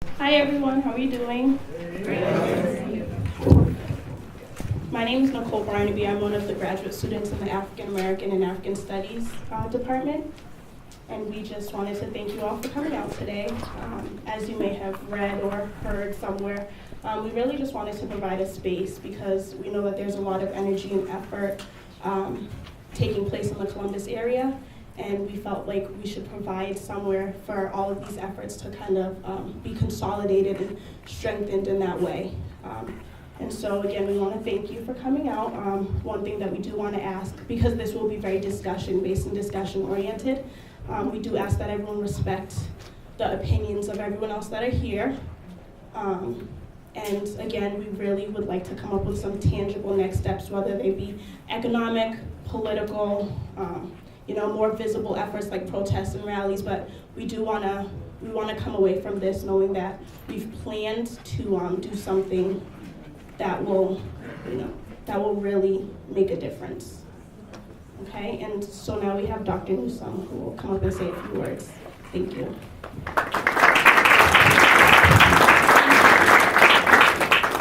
Hi everyone, how are you doing? My name is Nicole Barnaby. I'm one of the graduate students in the African American and African Studies department. And we just wanted to thank you all for coming out today. As you may have read or heard somewhere, we really just wanted to provide a space because we know that there's a lot of energy and effort taking place in the Columbus area. And we felt like we should provide somewhere for all of these efforts to kind of be consolidated and strengthened in that way. And so again, we want to thank you for coming out. One thing that we do want to ask, because this will be very discussion-based and discussion-oriented, we do ask that everyone respect the opinions of everyone else that are here. And again, we really would like to come up with some tangible next steps, whether they be economic, political, more visible efforts like protests and rallies, but we want to come away from this knowing that we've planned to do something that will really make a difference. Okay, and so now we have Dr. Newsome who will come up and say a few words. Thank you.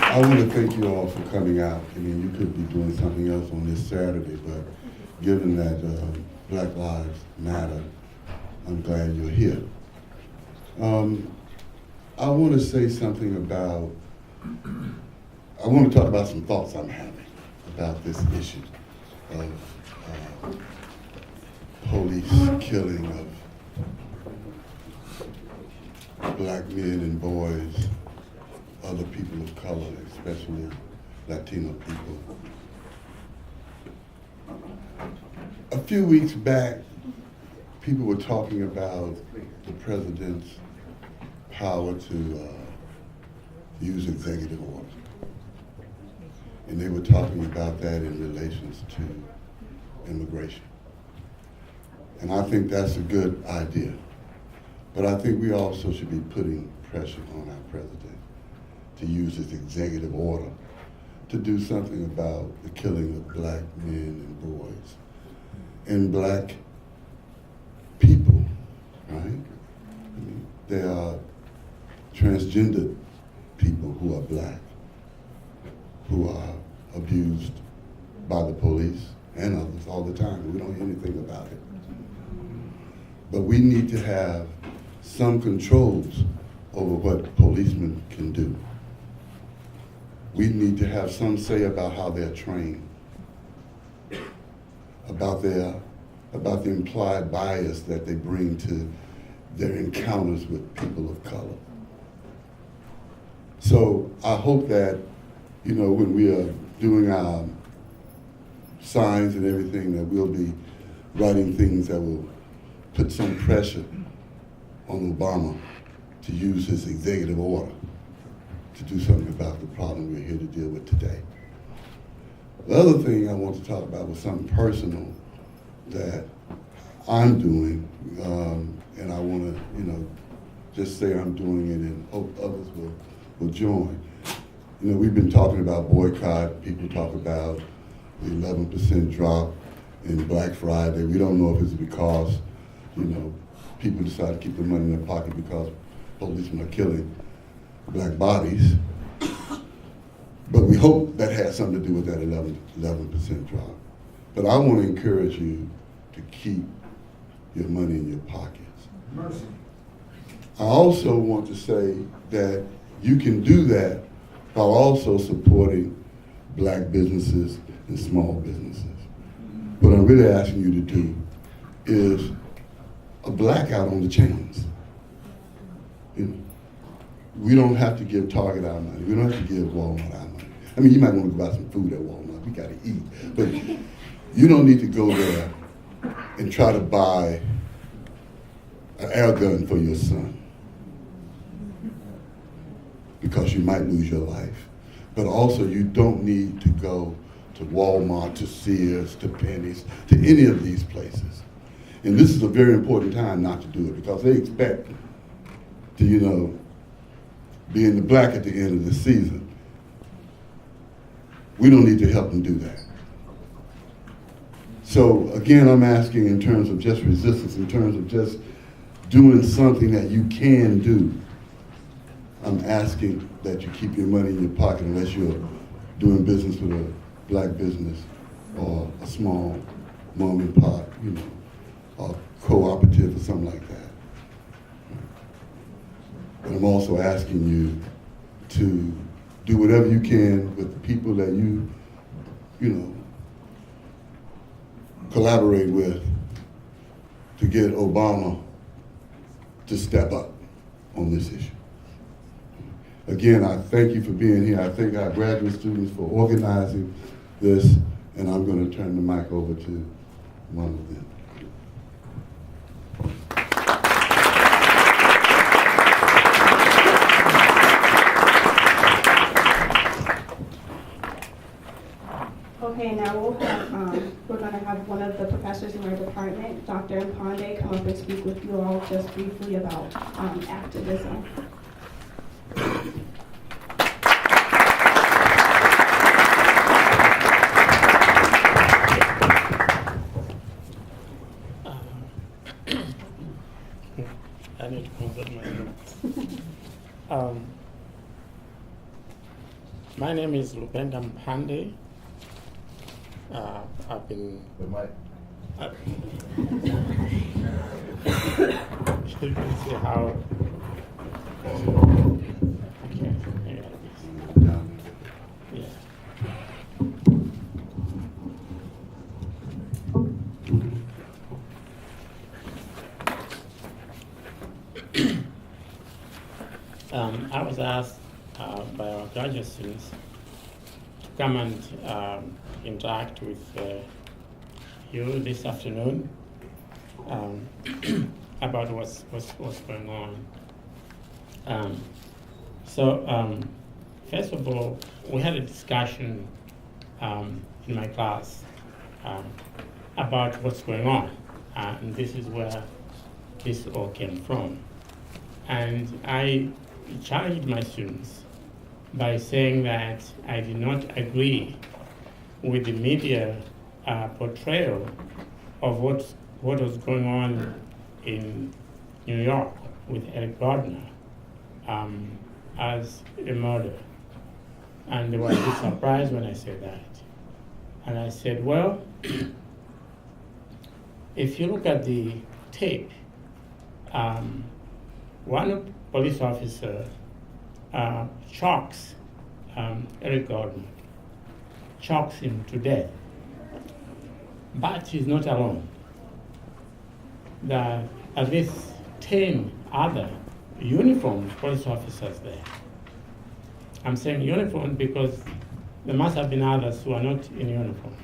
I want to thank you all for coming out. I mean, you could be doing something else on this Saturday, but given that Black Lives Matter, I'm glad you're here. I want to say something about, I want to talk about some thoughts I'm having about this issue of police killing of black men and boys, other people of color, especially Latino people. A few weeks back, people were talking about the president's power to use executive orders. And they were talking about that in relations to immigration. And I think that's a good idea. But I think we also should be putting pressure on our president to use his executive order to do something about the killing of black men and boys and black people, right? I mean, there are transgender people who are black, who are abused by the police and others all the time. We don't hear anything about it. But we need to have some controls over what policemen can do. We need to have some say about how they're trained, about the implied bias that they bring to their encounters with people of color. So I hope that, when we are doing our signs and everything, that we'll be writing things that will put some pressure on Obama to use his executive order to do something about the problem we're here to deal with today. The other thing I want to talk about was something personal that I'm doing, and I want to, just say I'm doing it and hope others will join. We've been talking about boycott. People talk about the 11% drop in Black Friday. We don't know if it's because, people decide to keep the money in their pocket because policemen are killing black bodies. But we hope that has something to do with that 11% drop. But I want to encourage you to keep your money in your pockets. Mercy. I also want to say that you can do that while also supporting black businesses and small businesses. What I'm really asking you to do is a blackout on the chains. We don't have to give Target our money. We don't have to give Walmart our money. I mean, you might want to buy some food at Walmart. We got to eat. But you don't need to go there and try to buy an air gun for your son because you might lose your life. But also, you don't need to go to Walmart, to Sears, to Penny's, to any of these places. And this is a very important time not to do it because they expect to, be in the black at the end of the season. We don't need to help them do that. So again, I'm asking in terms of just resistance, in terms of just doing something that you can do I'm asking that you keep your money in your pocket unless you're doing business with a black business or a small mom and pop, or cooperative or something like that. But I'm also asking you to do whatever you can with the people that you collaborate with to get Obama to step up on this issue. Again, I thank you for being here. I thank our graduate students for organizing this, and I'm going to turn the mic over to one of them. Okay, now we're going to have one of the professors in our department, Dr. Mpande, come up and speak with you all just briefly about activism. I need to convert my notes. My name is Lupenda Mpande. I've been. You can see how. Okay, maybe like this. Yeah. I was asked by our graduate students to come and interact with you this afternoon about what's going on. First of all, we had a discussion in my class about what's going on, and this is where this all came from. And I challenged my students by saying that I did not agree with the media portrayal of what was going on in New York with Eric Gardner as a murder. And they were a bit surprised when I said that. And I said, well, if you look at the tape, one police officer chokes Eric Gardner, chokes him to death. But he's not alone. There are at least 10 other uniformed police officers there. I'm saying uniformed because there must have been others who are not in uniform.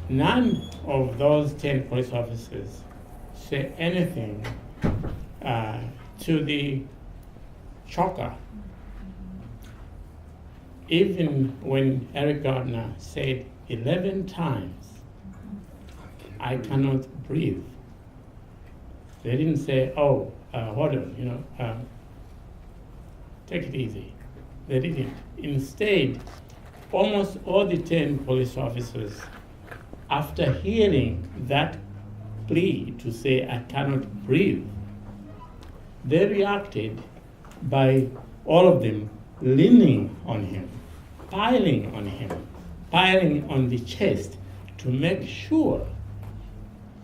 None of those 10 police officers say anything to the choker. Even when Eric Gardner said 11 times, I cannot breathe. They didn't say, oh, hold on, take it easy. They didn't. Instead, almost all the 10 police officers, after hearing that plea to say, I cannot breathe, they reacted by all of them leaning on him, piling on the chest to make sure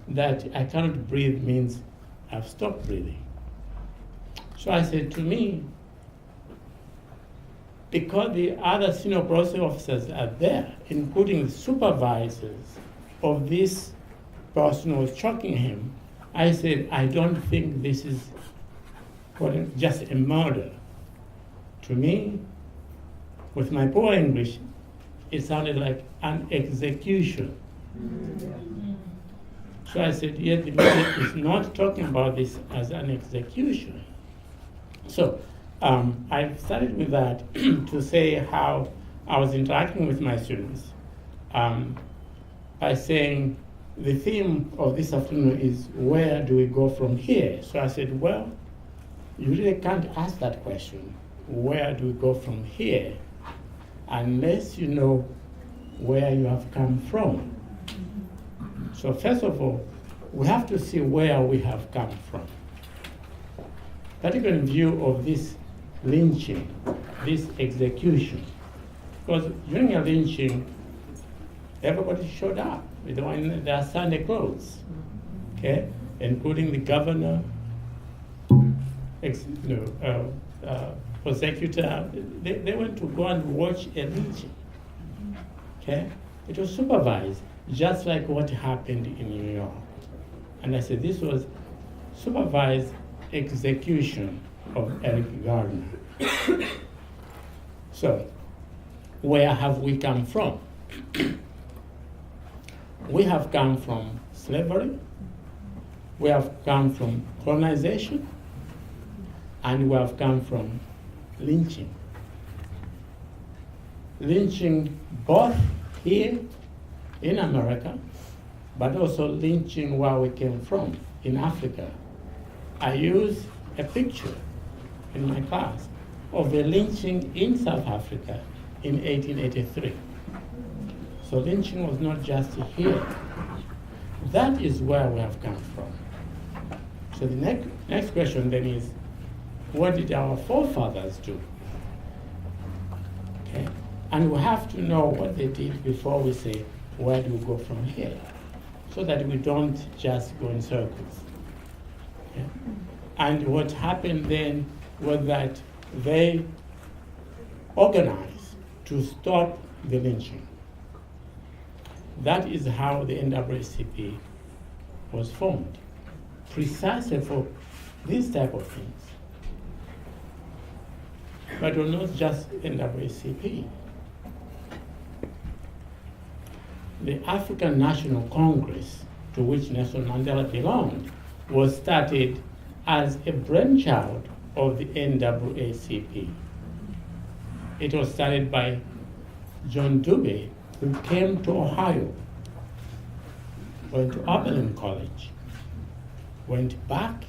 that I cannot breathe means I've stopped breathing. So I said, to me, because the other senior police officers are there, including the supervisors of this person who was choking him, I said, I don't think this is just a murder. To me, with my poor English, it sounded like an execution. So I said, yet the media is not talking about this as an execution. So I started with that to say how I was interacting with my students by saying the theme of this afternoon is, where do we go from here? So I said, well, you really can't ask that question, where do we go from here, unless you know where you have come from. So first of all, we have to see where we have come from. particularly in view of this lynching, this execution. Because during a lynching, everybody showed up with their Sunday clothes, okay, including the governor, prosecutor. They went to go and watch a lynching. Okay, it was supervised, just like what happened in New York. And I said this was supervised execution of Eric Gardner. So, where have we come from? We have come from slavery, we have come from colonization, and we have come from lynching. Lynching both here in America, but also lynching where we came from, in Africa. I use a picture in my class of a lynching in South Africa in 1883. So lynching was not just here. That is where we have come from. So the next question then is, what did our forefathers do? Okay. And we have to know what they did before we say, where do we go from here? So that we don't just go in circles. Okay. And what happened then was that they organized to stop the lynching. That is how the NAACP was formed, precisely for these type of things. But it was not just NAACP. The African National Congress, to which Nelson Mandela belonged, was started as a brainchild of the NAACP. It was started by John Dube, who came to Ohio, went to Oberlin College, went back.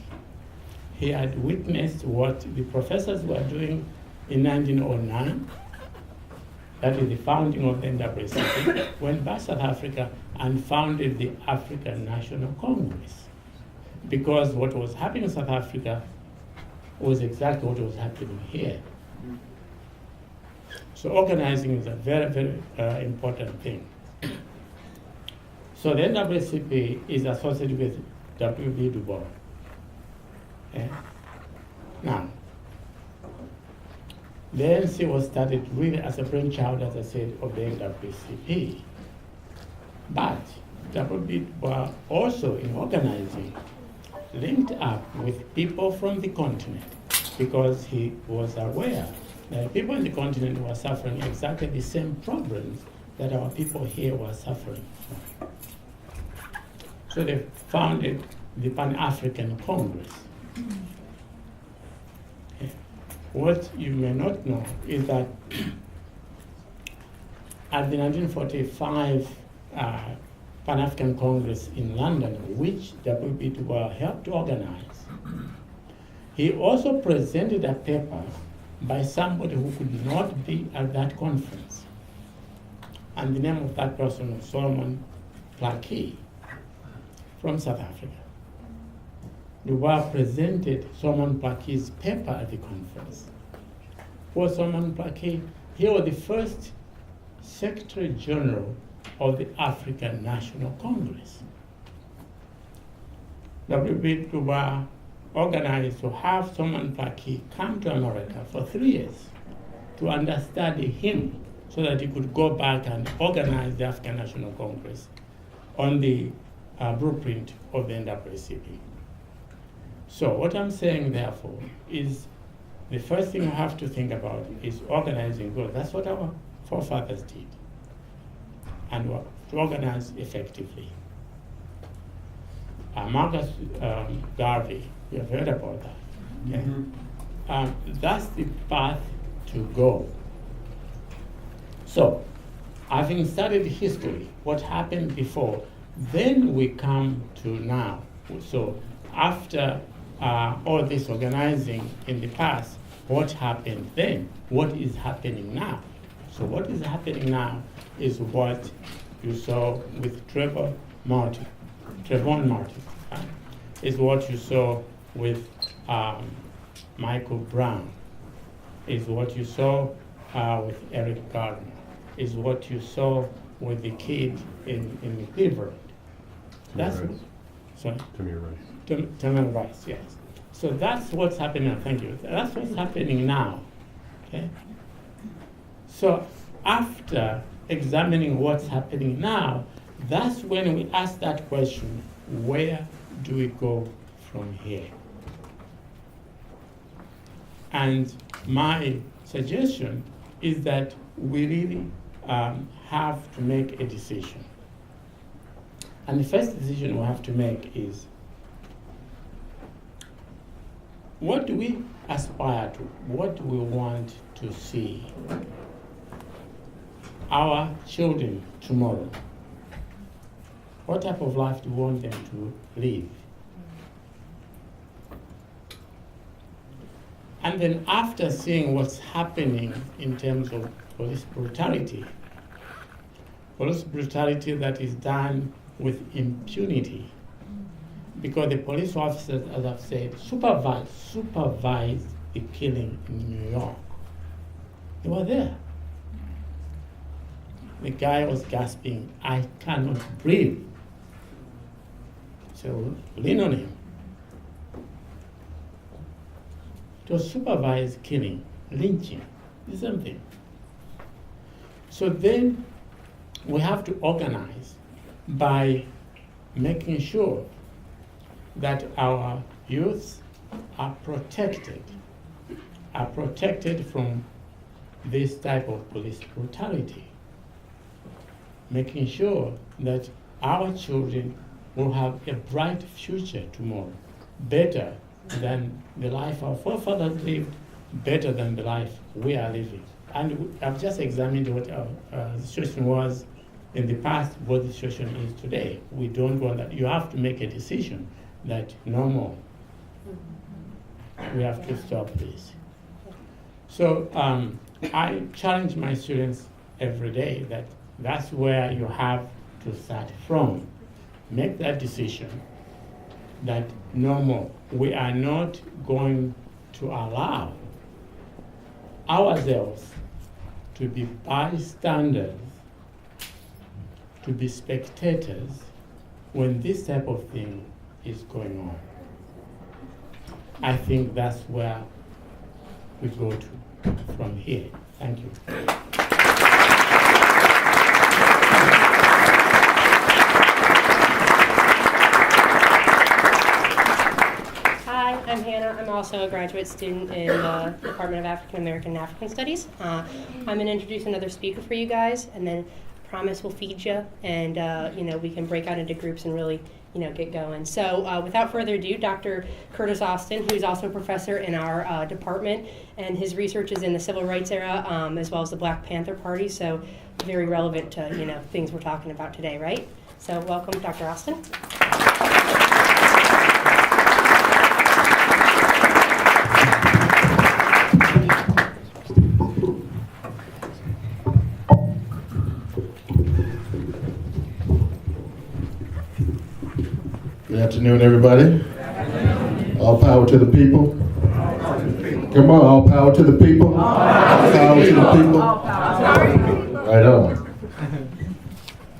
He had witnessed what the professors were doing in 1909, that is the founding of the NAACP, went back to South Africa and founded the African National Congress. Because what was happening in South Africa was exactly what was happening here. So organizing is a very, very important thing. So the NAACP is associated with W.B. Du Bois. Okay? Now, the ANC was started really as a brainchild, as I said, of the NAACP. But W.B. Du Bois also, in organizing, linked up with people from the continent because he was aware that people in the continent were suffering exactly the same problems that our people here were suffering from. So they founded the Pan-African Congress. Okay. What you may not know is that at the 1945 Pan-African Congress in London, which W.B. Du Bois helped to organize, he also presented a paper by somebody who could not be at that conference. And the name of that person was Solomon Plaquet from South Africa. Du Bois presented Solomon Plaquet's paper at the conference. For Solomon Plaquet, he was the first Secretary General of the African National Congress. W.B. Du Bois organized to have Solomon Plaquet come to America for 3 years to understudy him so that he could go back and organize the African National Congress on the blueprint of the NAACP. So what I'm saying, therefore, is the first thing you have to think about is organizing growth. That's what our forefathers did, and to organize effectively. Marcus Garvey, you have heard about that. Okay? Mm-hmm. That's the path to go. So, having studied history, what happened before, then we come to now. So, after all this organizing in the past, what happened then? What is happening now? So, what is happening now is what you saw with Trayvon Martin, is what you saw with Michael Brown, is what you saw with Eric Gardner, is what you saw with the kid in Cleveland. That's Rice. sorry. Tamir Rice. Tamir Rice, yes. So that's what's happening. Thank you. That's what's happening now. Okay. So after examining what's happening now, that's when we ask that question: where do we go from here? And my suggestion is that we really have to make a decision. And the first decision we have to make is, what do we aspire to? What do we want to see our children tomorrow? What type of life do we want them to live? And then after seeing what's happening in terms of police brutality that is done with impunity, because the police officers, as I've said, supervised the killing in New York. They were there. The guy was gasping, "I cannot breathe." So lean on him. It was supervised killing, lynching, the same thing. So then we have to organize by making sure that our youths are protected from this type of police brutality, making sure that our children will have a bright future tomorrow, better than the life our forefathers lived, better than the life we are living. And I've just examined what our situation was in the past, what the situation is today. We don't want that. You have to make a decision that no more. We have to stop this. So I challenge my students every day that that's where you have to start from. Make that decision that no more. We are not going to allow ourselves to be bystanders, to be spectators when this type of thing is going on. I think that's where we go to from here. Thank you. Hi, I'm Hannah. I'm also a graduate student in the Department of African American and African Studies. I'm going to introduce another speaker for you guys, and then promise we'll feed you, and we can break out into groups and really get going. So without further ado, Dr. Curtis Austin, who's also a professor in our department, and his research is in the civil rights era as well as the Black Panther Party, so very relevant to things we're talking about today, right? So welcome, Dr. Austin. Good afternoon, everybody. All power to the people. Come on, all power to the people. All power to the people. Right on.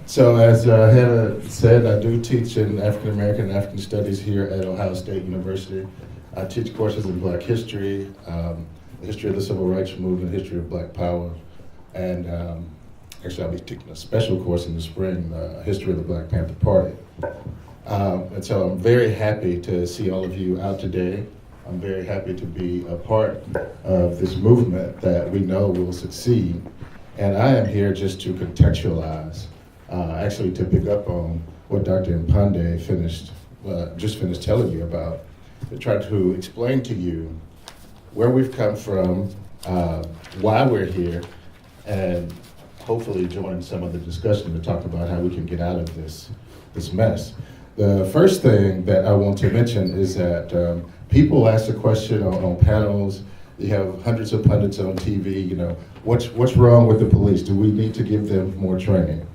So as Hannah said, I do teach in African American and African Studies here at Ohio State University. I teach courses in Black history, the history of the Civil Rights Movement, history of Black Power, and actually I'll be taking a special course in the spring, history of the Black Panther Party. And so I'm very happy to see all of you out today. I'm very happy to be a part of this movement that we know will succeed. And I am here just to contextualize, actually to pick up on what Dr. Mpande just finished telling you about, to try to explain to you where we've come from, why we're here, and hopefully join some of the discussion to talk about how we can get out of this mess. The first thing that I want to mention is that people ask the question on panels. You have hundreds of pundits on TV, what's wrong with the police? Do we need to give them more training?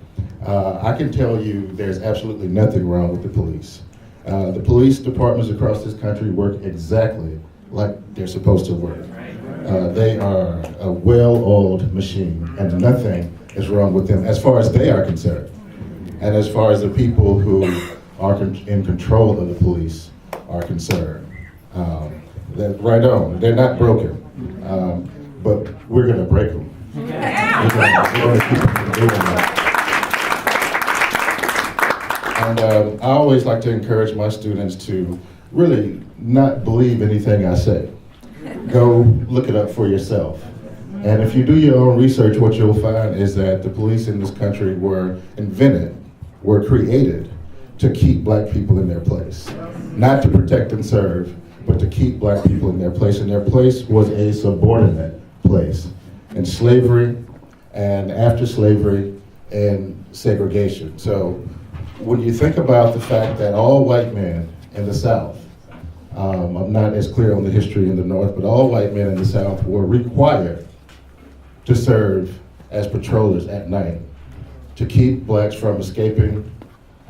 I can tell you there's absolutely nothing wrong with the police. The police departments across this country work exactly like they're supposed to work. They are a well-oiled machine, and nothing is wrong with them as far as they are concerned. And as far as the people who are in control of the police are concerned. Right on, they're not broken, but we're gonna break them. We're gonna keep them doing that. And I always like to encourage my students to really not believe anything I say. Go look it up for yourself. And if you do your own research, what you'll find is that the police in this country were created to keep black people in their place. Not to protect and serve, but to keep black people in their place. And their place was a subordinate place in slavery and after slavery and segregation. So when you think about the fact that all white men in the South, I'm not as clear on the history in the North, but all white men in the South were required to serve as patrollers at night to keep blacks from escaping,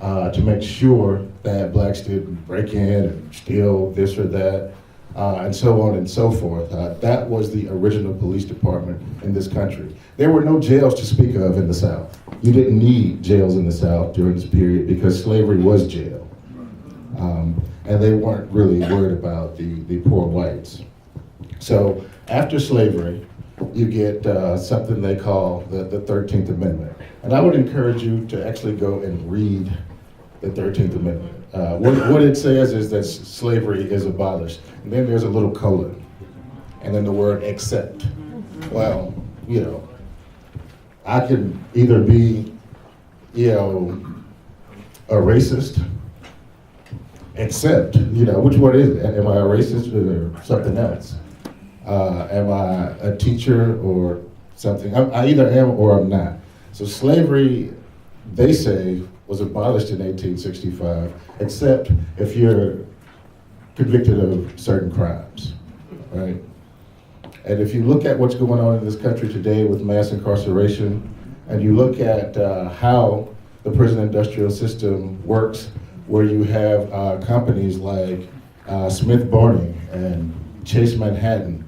to make sure that blacks didn't break in and steal this or that, and so on and so forth. That was the original police department in this country. There were no jails to speak of in the South. You didn't need jails in the South during this period because slavery was jail. And they weren't really worried about the poor whites. So after slavery, you get something they call the 13th Amendment. And I would encourage you to actually go and read the 13th Amendment. What it says is that slavery is abolished. And then there's a little colon. And then the word except. Well, you know, I can either be, you know, a racist, except, you know, which one is it? Am I a racist or something else? Am I a teacher or something? I either am or I'm not. So slavery, they say, was abolished in 1865, except if you're convicted of certain crimes, right? And if you look at what's going on in this country today with mass incarceration, and you look at how the prison industrial system works, where you have companies like Smith Barney and Chase Manhattan,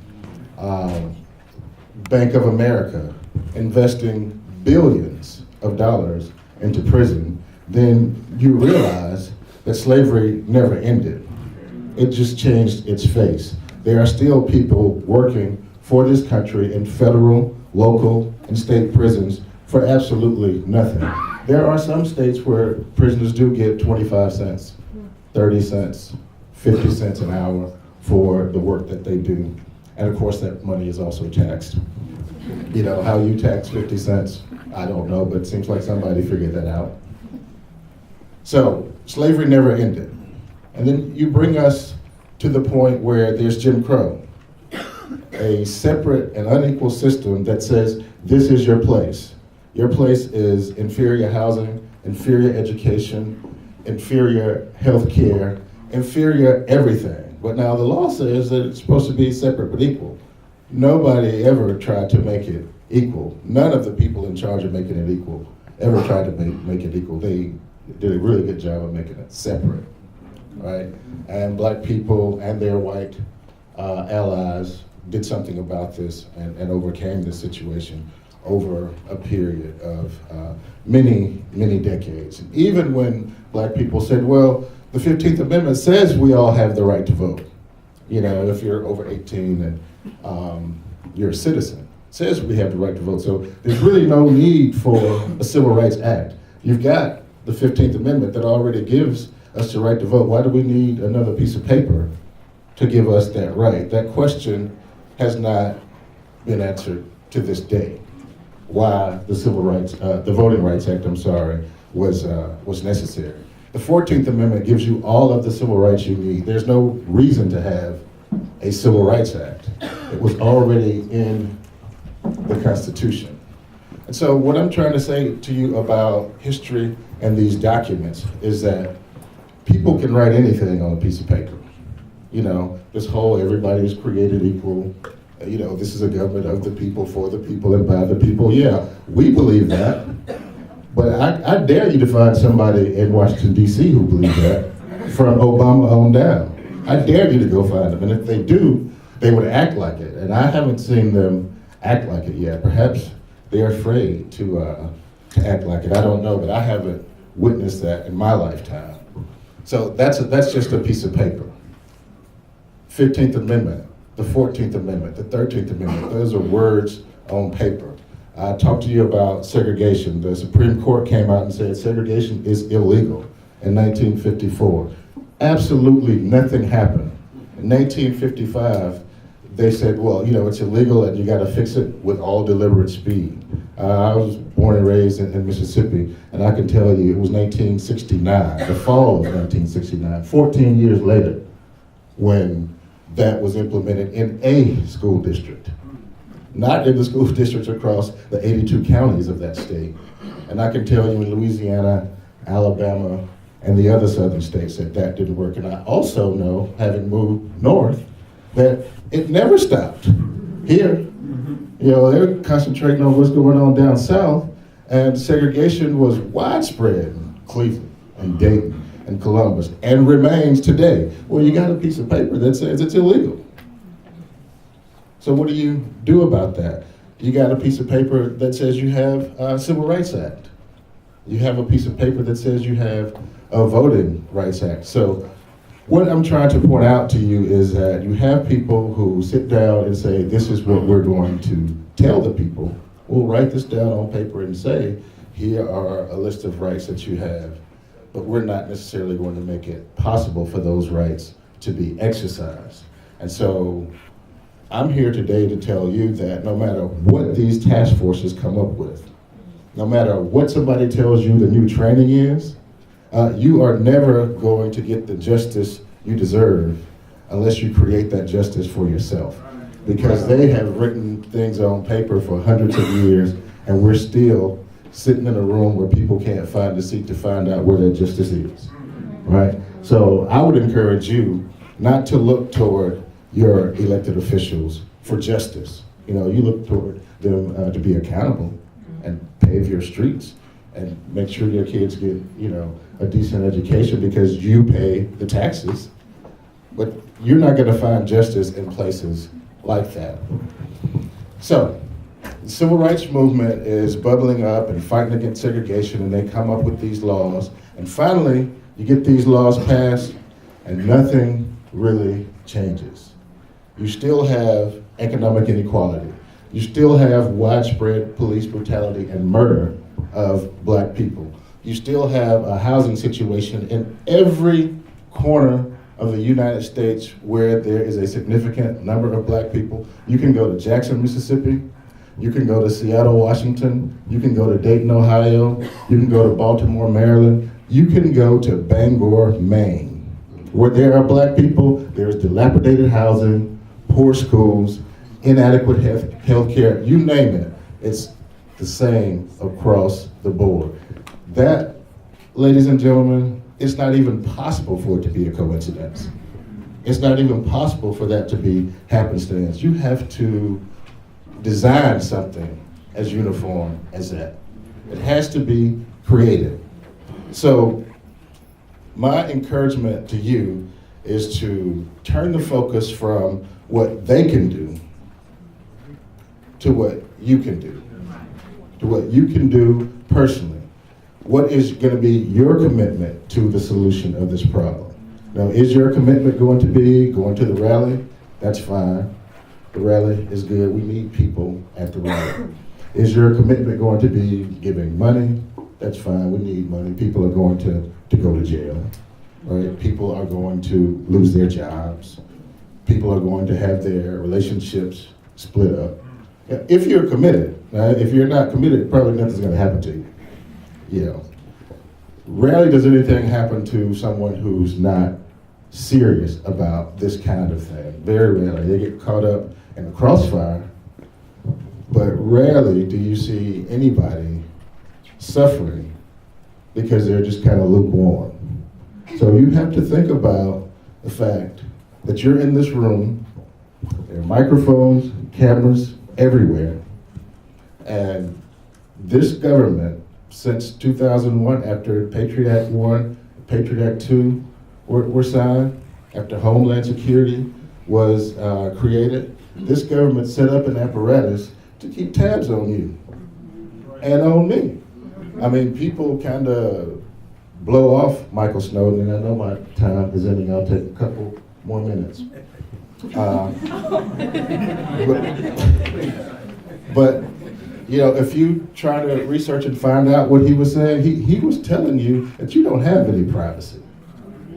Bank of America, investing billions of dollars into prison, then you realize that slavery never ended. It just changed its face. There are still people working for this country in federal, local, and state prisons for absolutely nothing. There are some states where prisoners do get 25 cents, 30 cents, 50 cents an hour for the work that they do. And of course that money is also taxed. You know, how you tax 50 cents, I don't know, but it seems like somebody figured that out. So slavery never ended. And then you bring us to the point where there's Jim Crow, a separate and unequal system that says this is your place. Your place is inferior housing, inferior education, inferior health care, inferior everything. But now the law says that it's supposed to be separate but equal. Nobody ever tried to make it equal. None of the people in charge of making it equal ever tried to make it equal. They did a really good job of making it separate, right? And black people and their white allies did something about this and overcame this situation over a period of many, many decades. And even when black people said, well, the 15th Amendment says we all have the right to vote. You know, if you're over 18 and you're a citizen, it says we have the right to vote. So there's really no need for a Civil Rights Act. You've got the 15th Amendment that already gives us the right to vote. Why do we need another piece of paper to give us that right? That question has not been answered to this day. Why the the Voting Rights Act, was necessary. The 14th Amendment gives you all of the civil rights you need. There's no reason to have a Civil Rights Act. It was already in the Constitution. And so what I'm trying to say to you about history and these documents is that people can write anything on a piece of paper. You know, this whole everybody is created equal, you know, this is a government of the people, for the people, and by the people. Yeah, we believe that. But I dare you to find somebody in Washington, D.C. who believes that, from Obama on down. I dare you to go find them. And if they do, they would act like it. And I haven't seen them act like it yet. Perhaps they're afraid to act like it. I don't know, but I haven't witnessed that in my lifetime. So that's just a piece of paper. 15th Amendment, the 14th Amendment, the 13th Amendment, those are words on paper. I talked to you about segregation. The Supreme Court came out and said segregation is illegal in 1954. Absolutely nothing happened. In 1955, they said, well, you know, it's illegal and you got to fix it with all deliberate speed. I was born and raised in Mississippi, and I can tell you it was 1969, the fall of 1969, 14 years later, when that was implemented in a school district, not in the school districts across the 82 counties of that state. And I can tell you in Louisiana, Alabama, and the other southern states that that didn't work. And I also know, having moved north, that it never stopped. Here, you know, they're concentrating on what's going on down south, and segregation was widespread in Cleveland and Dayton and Columbus, and remains today. Well, you got a piece of paper that says it's illegal. So what do you do about that? You got a piece of paper that says you have a Civil Rights Act. You have a piece of paper that says you have a Voting Rights Act. So what I'm trying to point out to you is that you have people who sit down and say, this is what we're going to tell the people. We'll write this down on paper and say, here are a list of rights that you have, but we're not necessarily going to make it possible for those rights to be exercised. And so I'm here today to tell you that no matter what these task forces come up with, no matter what somebody tells you the new training is, you are never going to get the justice you deserve unless you create that justice for yourself. Because they have written things on paper for hundreds of years, and we're still sitting in a room where people can't find a seat to find out where their justice is, right? So I would encourage you not to look toward your elected officials for justice. You know, you look toward them to be accountable and pave your streets and make sure your kids get, you know, a decent education because you pay the taxes. But you're not going to find justice in places like that. So the civil rights movement is bubbling up and fighting against segregation, and they come up with these laws. And finally, you get these laws passed, and nothing really changes. You still have economic inequality. You still have widespread police brutality and murder of black people. You still have a housing situation in every corner of the United States where there is a significant number of black people. You can go to Jackson, Mississippi. You can go to Seattle, Washington. You can go to Dayton, Ohio. You can go to Baltimore, Maryland. You can go to Bangor, Maine. Where there are black people, there's dilapidated housing, poor schools, inadequate health care, you name it. It's the same across the board. That, ladies and gentlemen, it's not even possible for it to be a coincidence. It's not even possible for that to be happenstance. You have to design something as uniform as that. It has to be creative. So my encouragement to you is to turn the focus from what they can do to what you can do, to what you can do personally. What is going to be your commitment to the solution of this problem? Now, is your commitment going to be going to the rally? That's fine. The rally is good. We need people at the rally. Is your commitment going to be giving money? That's fine. We need money. People are going to go to jail, right? People are going to lose their jobs. People are going to have their relationships split up. If you're committed, right? If you're not committed, probably nothing's going to happen to you. You know, rarely does anything happen to someone who's not serious about this kind of thing. Very rarely. They get caught up in the crossfire, but rarely do you see anybody suffering because they're just kind of lukewarm. So you have to think about the fact that you're in this room, there are microphones, cameras everywhere, and this government, since 2001, after Patriot Act 1, Patriot Act 2 were signed, after Homeland Security was created, this government set up an apparatus to keep tabs on you and on me. I mean, people kind of blow off Michael Snowden, and I know my time is ending. I'll take a couple more minutes. But you know, if you try to research and find out what he was saying, he was telling you that you don't have any privacy.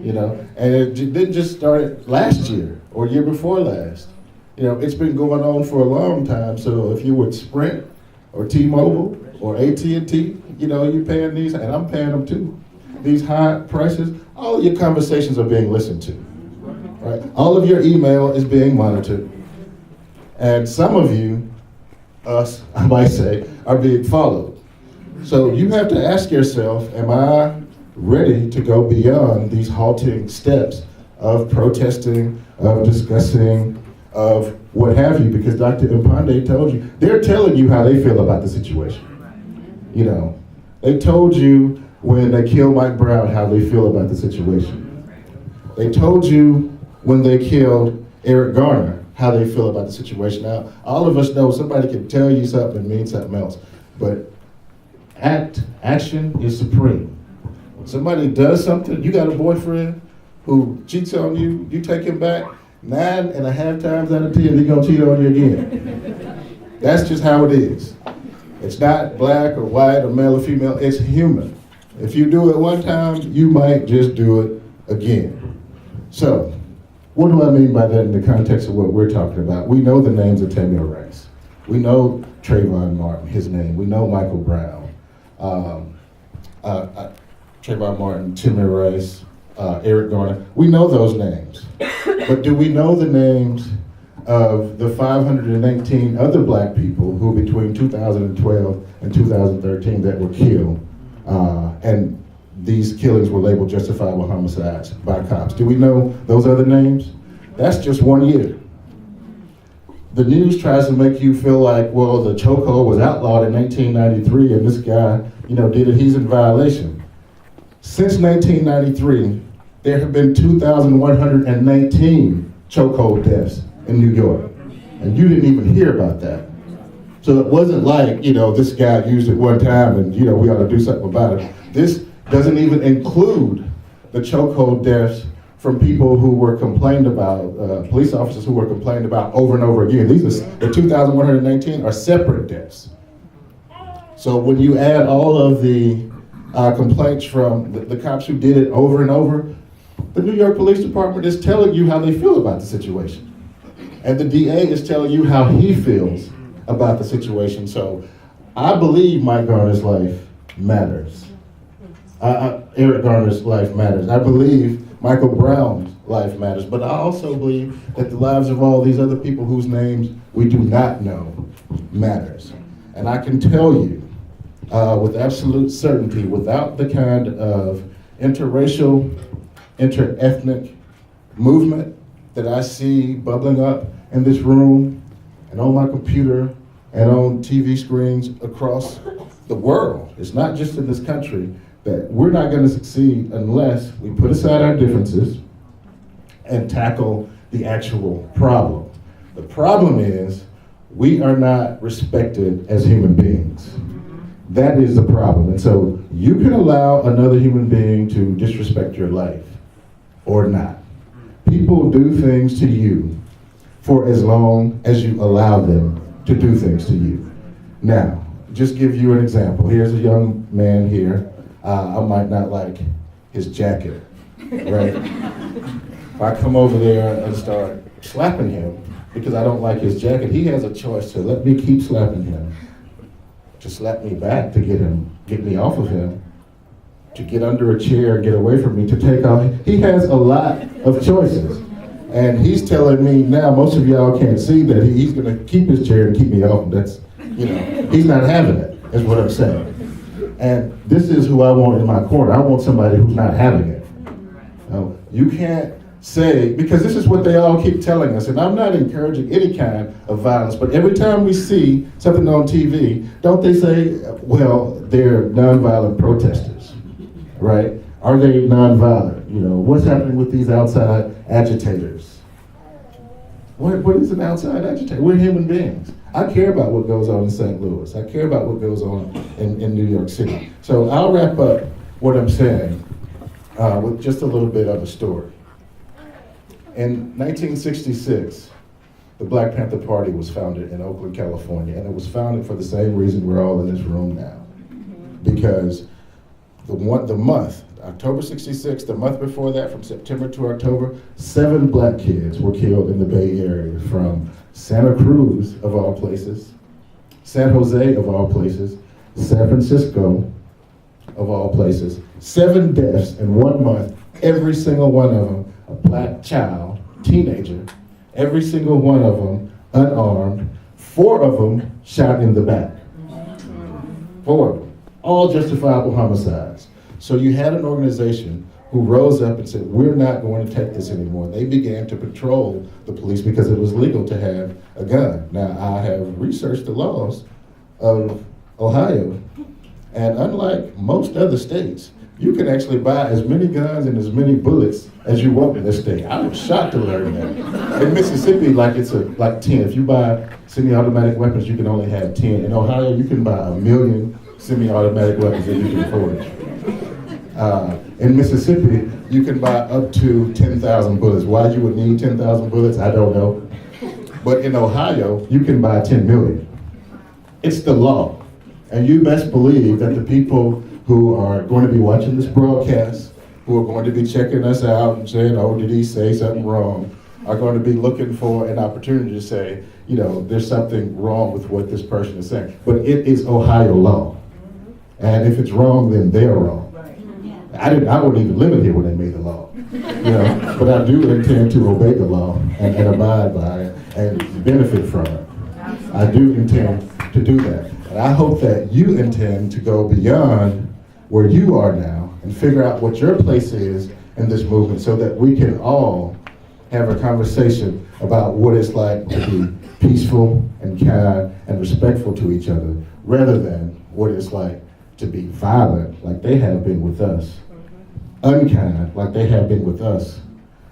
You know, and it didn't just start last year or year before last. You know, it's been going on for a long time. So if you would Sprint or T-Mobile or AT&T, you know, you're paying these, and I'm paying them too, these high prices, all of your conversations are being listened to, right? All of your email is being monitored. And some of you, us, I might say, are being followed. So you have to ask yourself, am I ready to go beyond these halting steps of protesting, of discussing, of what have you? Because Dr. Mpande told you, they're telling you how they feel about the situation. You know, they told you when they killed Mike Brown how they feel about the situation. They told you when they killed Eric Garner how they feel about the situation. Now, all of us know somebody can tell you something and mean something else, but action is supreme. When somebody does something, you got a boyfriend who cheats on you, you take him back, 9.5 times out of 10, he's gonna cheat on you again. That's just how it is. It's not black or white or male or female, it's human. If you do it one time, you might just do it again. So, what do I mean by that in the context of what we're talking about? We know the names of Tamir Rice. We know Trayvon Martin, his name. We know Michael Brown. Trayvon Martin, Tamir Rice, Eric Garner. We know those names. But do we know the names of the 518 other black people who between 2012 and 2013 that were killed, and these killings were labeled justifiable homicides by cops? Do we know those other names? That's just 1 year. The news tries to make you feel like, well, the chokehold was outlawed in 1993 and this guy, you know, did it, he's in violation. Since 1993, there have been 2,119 chokehold deaths in New York. And you didn't even hear about that. So it wasn't like, you know, this guy used it one time and, you know, we ought to do something about it. This doesn't even include the chokehold deaths from people who were complained about, police officers who were complained about over and over again. These are, the 2,119 are separate deaths. So when you add all of the complaints from the cops who did it over and over, the New York Police Department is telling you how they feel about the situation. And the DA is telling you how he feels about the situation. So I believe Mike Garner's life matters. Eric Garner's life matters. I believe Michael Brown's life matters. But I also believe that the lives of all these other people whose names we do not know matters. And I can tell you with absolute certainty, without the kind of interracial, interethnic movement that I see bubbling up in this room and on my computer and on TV screens across the world, it's not just in this country, that we're not going to succeed unless we put aside our differences and tackle the actual problem. The problem is we are not respected as human beings. That is the problem. And so you can allow another human being to disrespect your life or not. People do things to you for as long as you allow them to do things to you. Now, just give you an example. Here's a young man here. I might not like his jacket, right? If I come over there and start slapping him because I don't like his jacket, he has a choice to let me keep slapping him, to slap me back, to get me off of him, to get under a chair and get away from me, to take off. He has a lot of choices. And he's telling me now, most of y'all can't see that he's gonna keep his chair and keep me off. That's, you know, he's not having it, is what I'm saying. And this is who I want in my corner. I want somebody who's not having it. You can't say, because this is what they all keep telling us, and I'm not encouraging any kind of violence, but every time we see something on TV, don't they say, well, they're nonviolent protesters, right? Are they nonviolent? You know, what's happening with these outside agitators? What is an outside agitator? We're human beings. I care about what goes on in St. Louis. I care about what goes on in New York City. So I'll wrap up what I'm saying with just a little bit of a story. In 1966, the Black Panther Party was founded in Oakland, California, and it was founded for the same reason we're all in this room now. Because the month, October 66, the month before that, from September to October, 7 black kids were killed in the Bay Area from Santa Cruz, of all places, San Jose, of all places, San Francisco, of all places. 7 deaths in 1 month, every single one of them a black child, teenager, every single one of them unarmed, 4 of them shot in the back. 4 of them, all justifiable homicides. So you had an organization who rose up and said, we're not going to take this anymore. They began to patrol the police because it was legal to have a gun. Now, I have researched the laws of Ohio, and unlike most other states, you can actually buy as many guns and as many bullets as you want in this state. I was shocked to learn that. In Mississippi, like 10. If you buy semi-automatic weapons, you can only have 10. In Ohio, you can buy 1 million semi-automatic weapons that you can afford. In Mississippi, you can buy up to 10,000 bullets. Why you would need 10,000 bullets, I don't know. But in Ohio, you can buy 10 million. It's the law. And you best believe that the people who are going to be watching this broadcast, who are going to be checking us out and saying, oh, did he say something wrong, are going to be looking for an opportunity to say, you know, there's something wrong with what this person is saying. But it is Ohio law. And if it's wrong, then they're wrong. I wasn't even living here when they made the law, you know, but I do intend to obey the law and abide by it and benefit from it. I do intend to do that. And I hope that you intend to go beyond where you are now and figure out what your place is in this movement so that we can all have a conversation about what it's like to be peaceful and kind and respectful to each other rather than what it's like to be violent like they have been with us, unkind like they have been with us,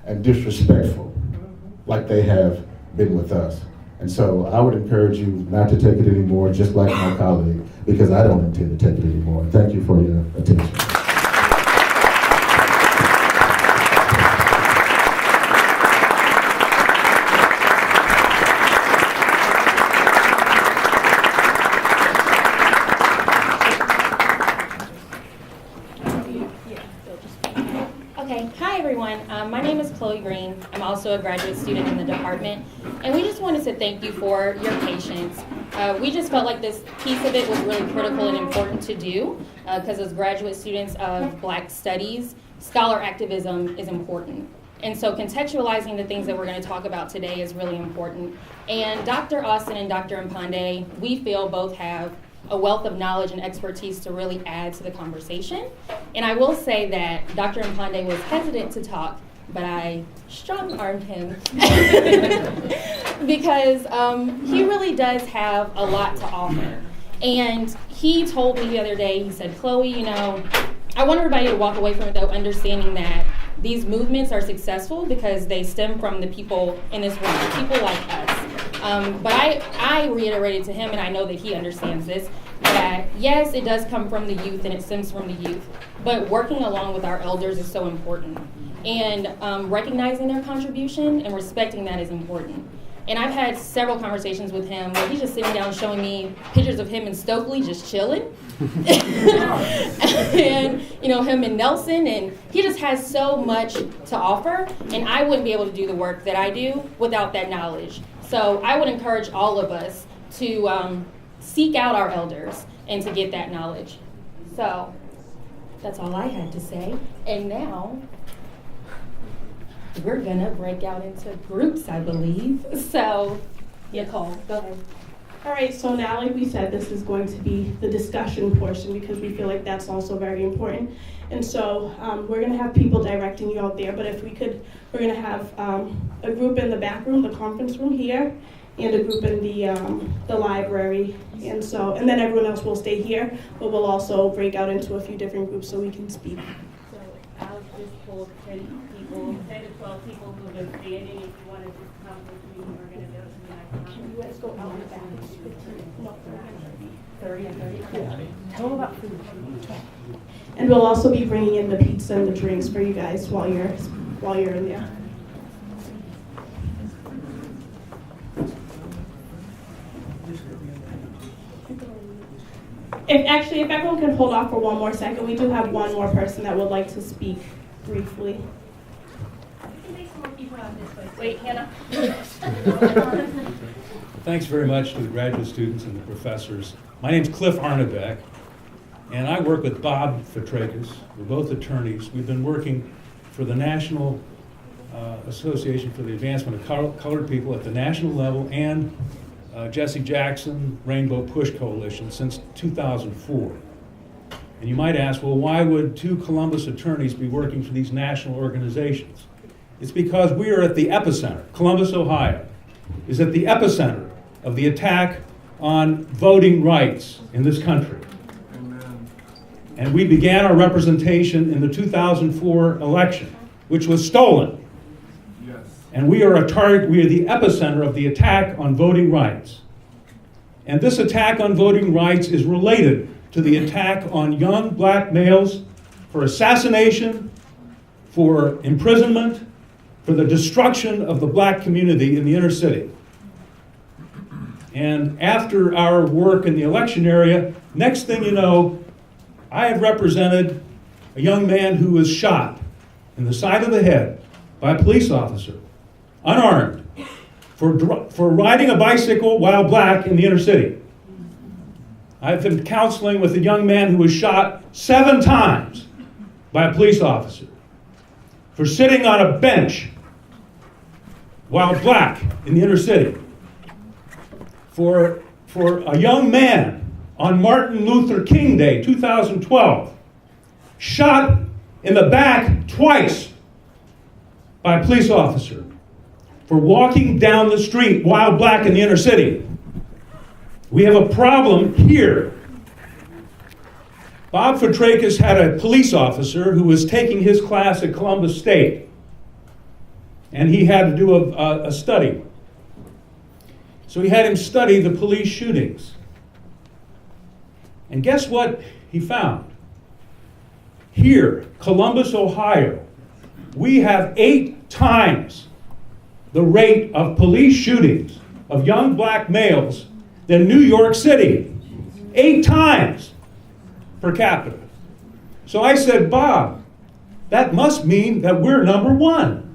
and disrespectful like they have been with us. And so I would encourage you not to take it anymore, just like my colleague, because I don't intend to take it anymore. Thank you for your attention. Okay, hi everyone. My name is Chloe Green. I'm also a graduate student in the department, and we just wanted to thank you for your patience. We just felt like this piece of it was really critical and important to do, because as graduate students of Black Studies, scholar activism is important. And so contextualizing the things that we're going to talk about today is really important. And Dr. Austin and Dr. Mpande, we feel both have a wealth of knowledge and expertise to really add to the conversation. And I will say that Dr. Mpande was hesitant to talk, but I strong-armed him because he really does have a lot to offer. And he told me the other day, he said, Chloe, you know, I want everybody to walk away from it though understanding that these movements are successful because they stem from the people in this room, people like us. But I reiterated to him, and I know that he understands this, that yes, it does come from the youth and it stems from the youth, but working along with our elders is so important. And recognizing their contribution and respecting that is important. And I've had several conversations with him where he's just sitting down showing me pictures of him in Stokely just chilling. And, you know, him in Nelson, and he just has so much to offer, and I wouldn't be able to do the work that I do without that knowledge. So I would encourage all of us to seek out our elders and to get that knowledge. So that's all I had to say. And now we're gonna break out into groups, I believe. So, Nicole, go ahead. All right, so now, like we said, this is going to be the discussion portion because we feel like that's also very important. And so we're gonna have people directing you out there, but if we could, we're gonna have a group in the back room, the conference room here, and a group in the library. And so, and then everyone else will stay here, but we'll also break out into a few different groups so we can speak. So, Alex. just pulled 10 people, 10 to 12 people who have been standing. If you want to just come with me, we're going to go to the next one. Can you guys go out and back? It's 15, no, 30 and 30. Yeah. Tell them about food. And we'll also be bringing in the pizza and the drinks for you guys while you're in there. If everyone could hold off for one more second, we do have one more person that would like to speak briefly. Wait, Hannah. Thanks very much to the graduate students and the professors. My name's Cliff Arnebeck, and I work with Bob Fitrakis. We're both attorneys. We've been working for the National Association for the Advancement of Colored People at the national level and Jesse Jackson Rainbow Push Coalition since 2004. And you might ask, well, why would two Columbus attorneys be working for these national organizations? It's because we are at the epicenter. Columbus, Ohio, is at the epicenter of the attack on voting rights in this country. Amen. And we began our representation in the 2004 election, which was stolen. Yes. And we are the epicenter of the attack on voting rights. And this attack on voting rights is related to the attack on young black males for assassination, for imprisonment, for the destruction of the black community in the inner city. And after our work in the election area, next thing you know, I have represented a young man who was shot in the side of the head by a police officer, unarmed, for riding a bicycle while black in the inner city. I've been counseling with a young man who was shot 7 times by a police officer for sitting on a bench while black in the inner city. For a young man on Martin Luther King Day, 2012, shot in the back twice by a police officer for walking down the street while black in the inner city. We have a problem here. Bob Fitrakis had a police officer who was taking his class at Columbus State, and he had to do a study. So he had him study the police shootings. And guess what he found? Here, Columbus, Ohio, we have 8 times the rate of police shootings of young black males than New York City. 8 times per capita. So I said, Bob, that must mean that we're number 1.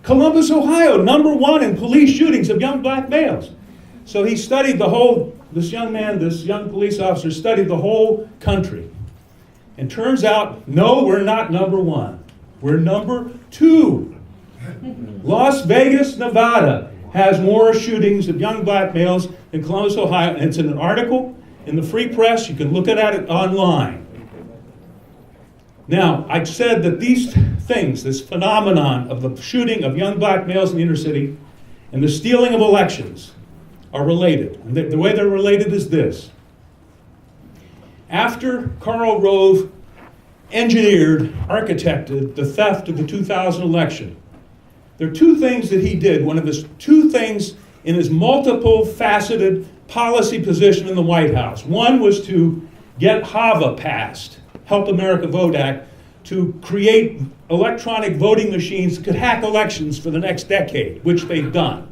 Columbus, Ohio, number 1 in police shootings of young black males. So he studied this young police officer studied the whole country. And turns out, no, we're not number 1. We're number 2. Las Vegas, Nevada has more shootings of young black males than Columbus, Ohio. And it's in an article in the Free Press. You can look at it online. Now, I said that these things, this phenomenon of the shooting of young black males in the inner city and the stealing of elections are related. And the way they're related is this. After Karl Rove architected the theft of the 2000 election, there are 2 things that he did. One of his 2 things in his multiple faceted policy position in the White House. One was to get HAVA passed, Help America Vote Act, to create electronic voting machines that could hack elections for the next decade, which they've done.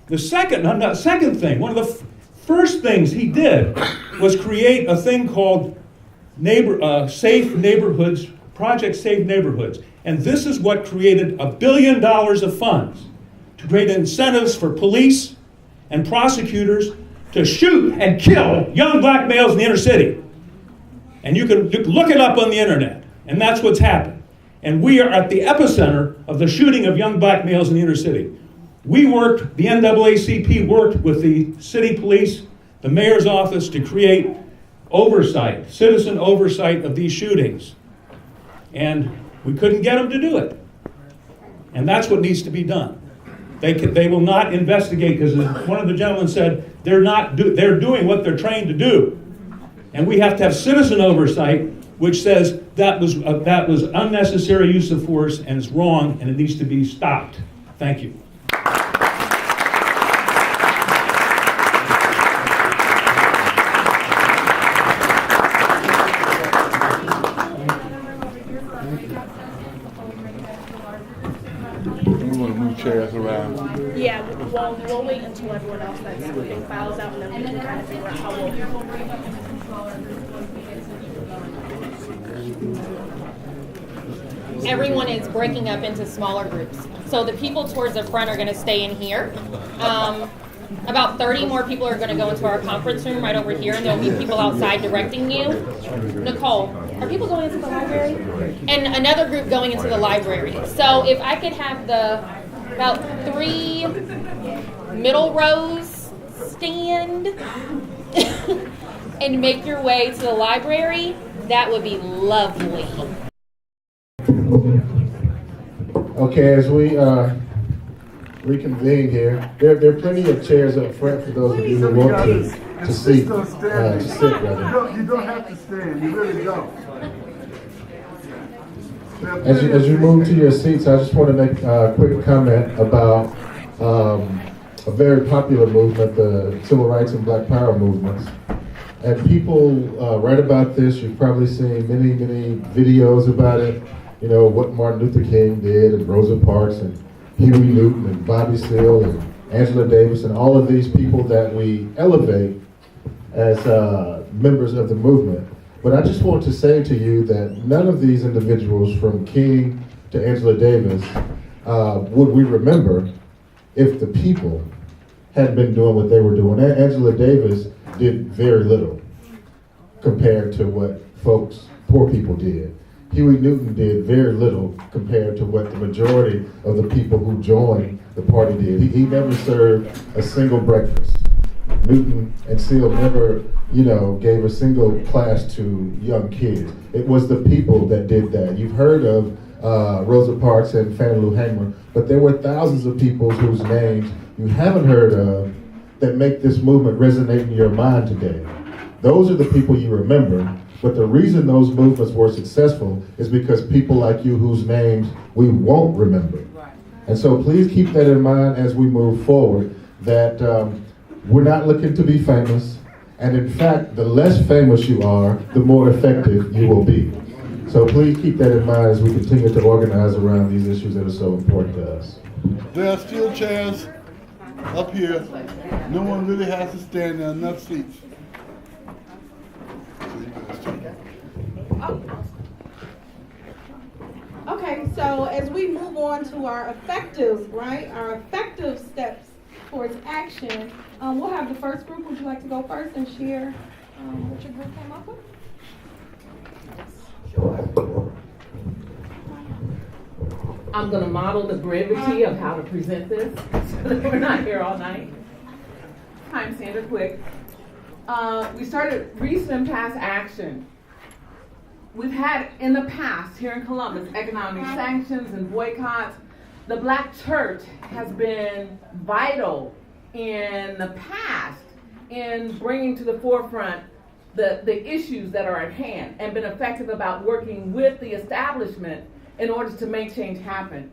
The second thing, one of the first things he did was create a thing called Safe Neighborhoods, Project Safe Neighborhoods. And this is what created $1 billion of funds to create incentives for police and prosecutors to shoot and kill young black males in the inner city. And you can look it up on the internet, and that's what's happened. And we are at the epicenter of the shooting of young black males in the inner city. The NAACP worked with the city police, the mayor's office, to create oversight, citizen oversight of these shootings. And we couldn't get them to do it. And that's what needs to be done. They will not investigate, because one of the gentlemen said they're doing what they're trained to do. And we have to have citizen oversight which says that was unnecessary use of force and it's wrong and it needs to be stopped. Thank you. We want to move chairs around. Yeah, we'll wait until everyone else that's moving files out, and then we can kind of figure out how we'll. Everyone is breaking up into smaller groups. So the people towards the front are going to stay in here. About 30 more people are going to go into our conference room right over here, and there'll be people outside directing you. Nicole, are people going into the library? And another group going into the library. So if I could have about 3 middle rows stand and make your way to the library, that would be lovely. Okay, as we reconvene here, there are plenty of chairs up front for those of you who want to sit. You don't have to stand. You really don't. As you move to your seats, I just want to make a quick comment about a very popular movement, the Civil Rights and Black Power movements. And people write about this. You've probably seen many videos about it. You know, what Martin Luther King did, and Rosa Parks, and Huey Newton, and Bobby Seale, and Angela Davis, and all of these people that we elevate as members of the movement. But I just want to say to you that none of these individuals, from King to Angela Davis, would we remember if the people had been doing what they were doing. Angela Davis did very little compared to what poor people did. Huey Newton did very little compared to what the majority of the people who joined the party did. He never served a single breakfast. Newton and Seale never, gave a single class to young kids. It was the people that did that. You've heard of Rosa Parks and Fannie Lou Hamer, but there were thousands of people whose names you haven't heard of that make this movement resonate in your mind today. Those are the people you remember. But the reason those movements were successful is because people like you whose names we won't remember. And so please keep that in mind as we move forward, that we're not looking to be famous. And in fact, the less famous you are, the more effective you will be. So please keep that in mind as we continue to organize around these issues that are so important to us. There are still chairs up here. No one really has to stand. There are enough seats. Okay, so as we move on to our effective steps towards action, we'll have the first group. Would you like to go first and share what your group came up with? I'm going to model the brevity of how to present this so that we're not here all night. Hi, I'm Sandra Quick. We started recent and past action. We've had in the past here in Columbus economic sanctions and boycotts. The Black church has been vital in the past in bringing to the forefront the issues that are at hand and been effective about working with the establishment in order to make change happen.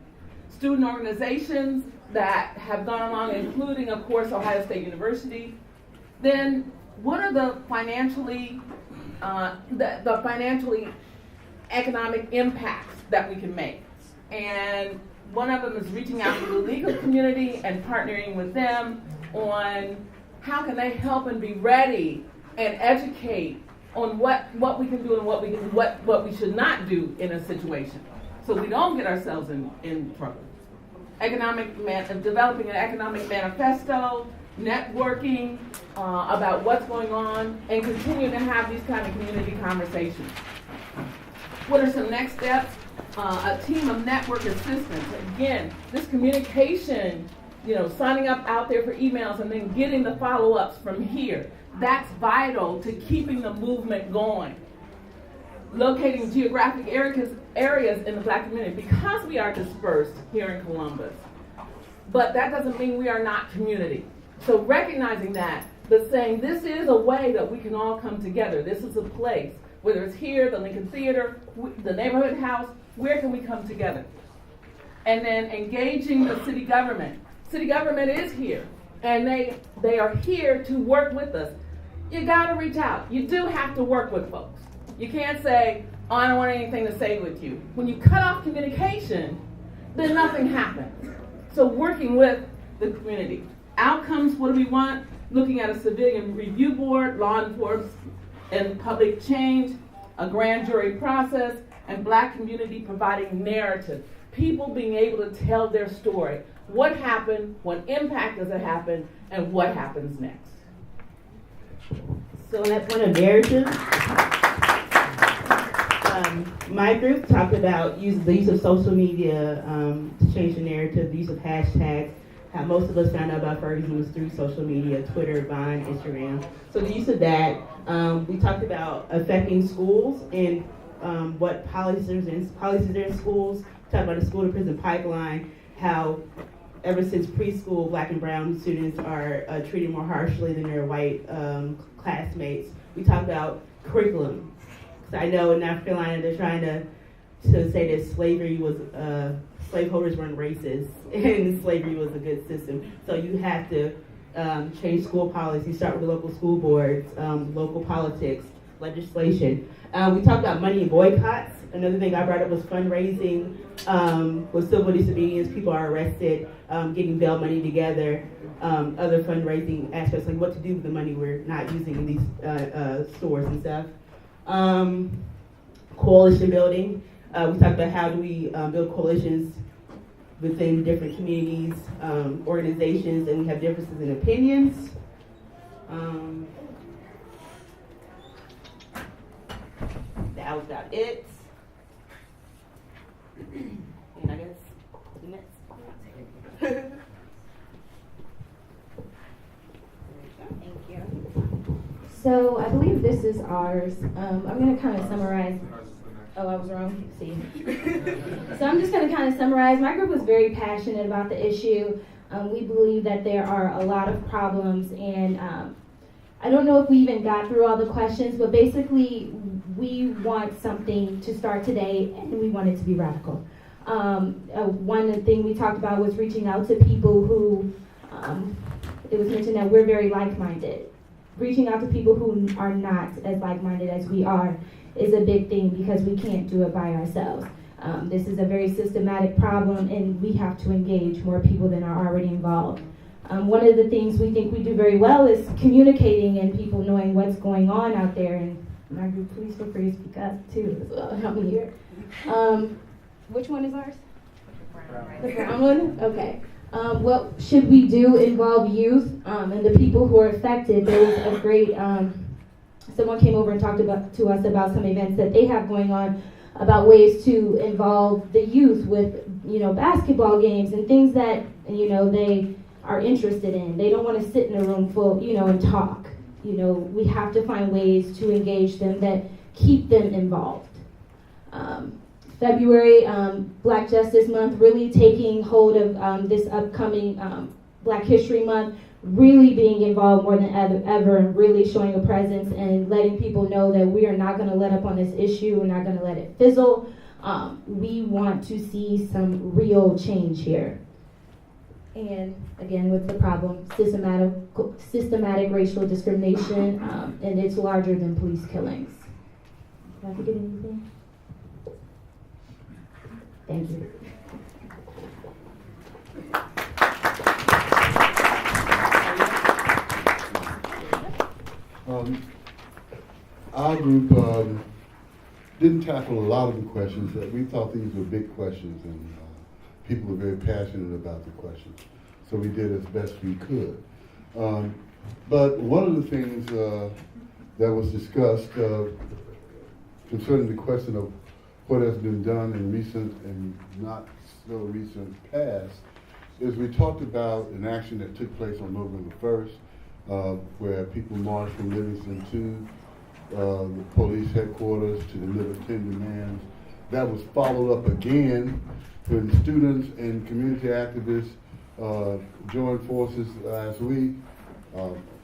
Student organizations that have gone along, including, of course, Ohio State University. Then what are the financially economic impacts that we can make? And one of them is reaching out to the legal community and partnering with them on how can they help and be ready and educate on what we can do and what we should not do in a situation, so we don't get ourselves in trouble. Developing an economic manifesto, networking about what's going on, and continue to have these kind of community conversations. What are some next steps? A team of network assistants. Again, this communication, signing up out there for emails and then getting the follow-ups from here. That's vital to keeping the movement going. Locating geographic areas in the Black community, because we are dispersed here in Columbus. But that doesn't mean we are not community. So recognizing that, but saying this is a way that we can all come together. This is a place whether it's here, the Lincoln Theater, the neighborhood house, where can we come together? And then engaging the city government. City government is here, and they are here to work with us. You gotta reach out. You do have to work with folks. You can't say, oh, I don't want anything to say with you. When you cut off communication, then nothing happens. So working with the community. Outcomes, what do we want? Looking at a civilian review board, law enforcement and public change, a grand jury process, and Black community providing narrative. People being able to tell their story. What happened, what impact does it happen, and what happens next? So on that point of narrative, my group talked about the use of social media to change the narrative, the use of hashtags. How most of us found out about Ferguson was through social media, Twitter, Vine, Instagram. So the use of that, we talked about affecting schools and what policies are in schools. Talked about the school to prison pipeline, how ever since preschool, Black and brown students are treated more harshly than their white classmates. We talked about curriculum. So I know in North Carolina they're trying to say that slavery was slaveholders weren't racist and slavery was a good system. So you have to change school policy, start with the local school boards, local politics, legislation. We talked about money and boycotts. Another thing I brought up was fundraising. With civil disobedience, people are arrested, getting bail money together, other fundraising aspects, like what to do with the money we're not using in these stores and stuff. Coalition building. We talked about how do we build coalitions within different communities, organizations, and we have differences in opinions. That was about it. And I guess the next. Thank you. So I believe this is ours. I'm going to kind of summarize. Oh, I was wrong. See. So I'm just going to kind of summarize. My group was very passionate about the issue. We believe that there are a lot of problems, and I don't know if we even got through all the questions, but basically we want something to start today, and we want it to be radical. One thing we talked about was reaching out to people who, it was mentioned that we're very like-minded. Reaching out to people who are not as like-minded as we are is a big thing because we can't do it by ourselves. This is a very systematic problem, and we have to engage more people than are already involved. One of the things we think we do very well is communicating and people knowing what's going on out there. And my group, please feel free to speak up too as well. Help me here. Which one is ours? The brown one? Okay. What should we do involve youth and the people who are affected? There was a great, someone came over and talked to us about some events that they have going on about ways to involve the youth with, basketball games and things that, they are interested in. They don't want to sit in a room full, and talk. We have to find ways to engage them that keep them involved. February, Black Justice Month, really taking hold of this upcoming Black History Month, really being involved more than ever and really showing a presence and letting people know that we are not going to let up on this issue. We're not going to let it fizzle. We want to see some real change here. And again, with the problem, systematic racial discrimination, and it's larger than police killings. Did I forget anything? Thank you. Our group didn't tackle a lot of the questions. We thought these were big questions, and people were very passionate about the questions. So we did as best we could. But one of the things that was discussed concerning the question of what has been done in recent and not so recent past is we talked about an action that took place on November 1st, where people marched from Livingston to the police headquarters to deliver 10 demands. That was followed up again when students and community activists joined forces last week,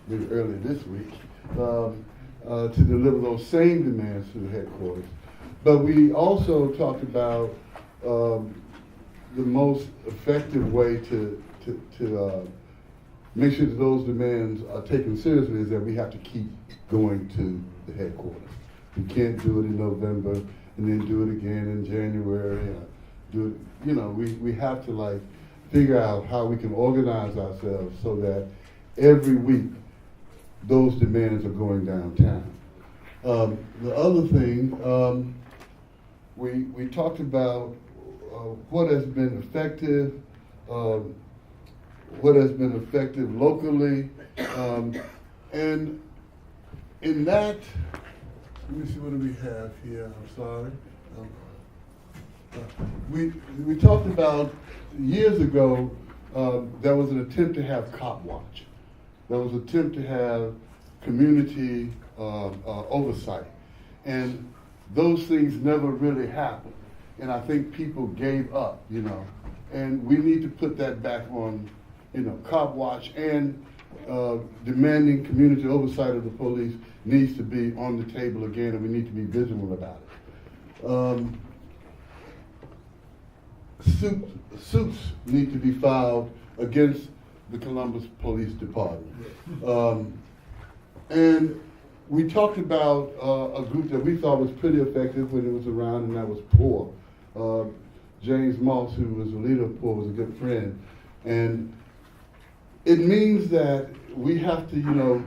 maybe early this week, to deliver those same demands to the headquarters. But we also talked about the most effective way to make sure that those demands are taken seriously is that we have to keep going to the headquarters. We can't do it in November and then do it again in January. We have to figure out how we can organize ourselves so that every week those demands are going downtown. The other thing, we talked about what has been effective, locally, and in that, let me see, what do we have here? I'm sorry. We talked about years ago, there was an attempt to have Cop Watch. There was an attempt to have community oversight. And those things never really happened. And I think people gave up, And we need to put that back on, Cop Watch, and demanding community oversight of the police needs to be on the table again, and we need to be vigilant about it. Suits need to be filed against the Columbus Police Department. And we talked about a group that we thought was pretty effective when it was around, and that was POOR. James Moss, who was the leader of POOR, was a good friend. And it means that we have to,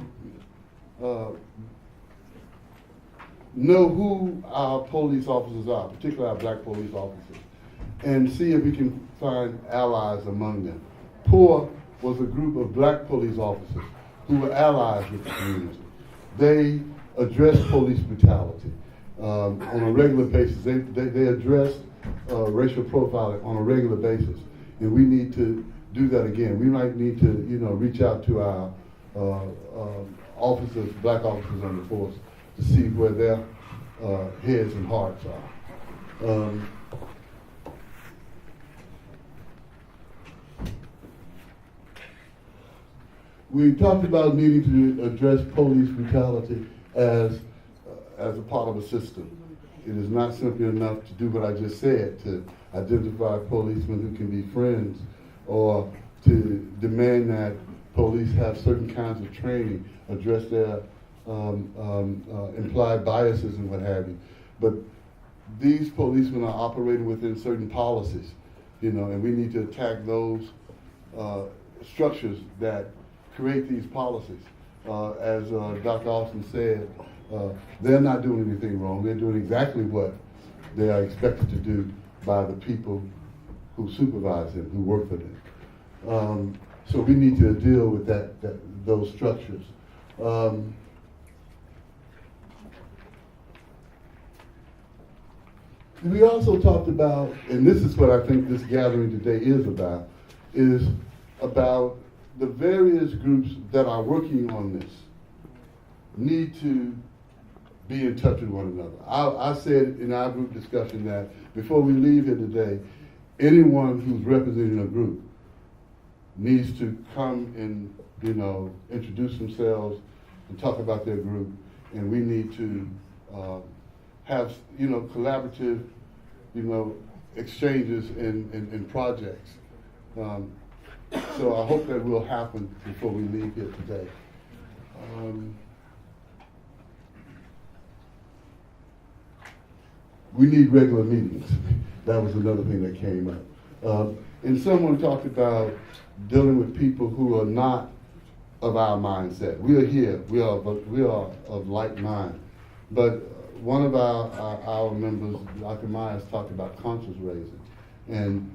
know who our police officers are, particularly our black police officers, and see if we can find allies among them. POOR was a group of black police officers who were allies with the community. They addressed police brutality on a regular basis. They addressed racial profiling on a regular basis, and we need to do that again. We might need to, reach out to our officers, black officers on the force, to see where their heads and hearts are. We talked about needing to address police brutality as a part of a system. It is not simply enough to do what I just said, to identify policemen who can be friends, or to demand that police have certain kinds of training, address their implied biases and what have you. But these policemen are operating within certain policies, and we need to attack those structures that create these policies. As Dr. Austin said, they're not doing anything wrong. They're doing exactly what they are expected to do by the people who supervise them, who work for them. So we need to deal with those structures. We also talked about, and this is what I think this gathering today is about the various groups that are working on this need to be in touch with one another. I said in our group discussion that before we leave here today, anyone who's representing a group needs to come and, introduce themselves and talk about their group, and we need to have, collaborative, exchanges and projects. So I hope that will happen before we leave here today. We need regular meetings. That was another thing that came up. And someone talked about dealing with people who are not of our mindset. We are here. We are of like mind. But one of our members, Dr. Myers, talked about conscience raising, and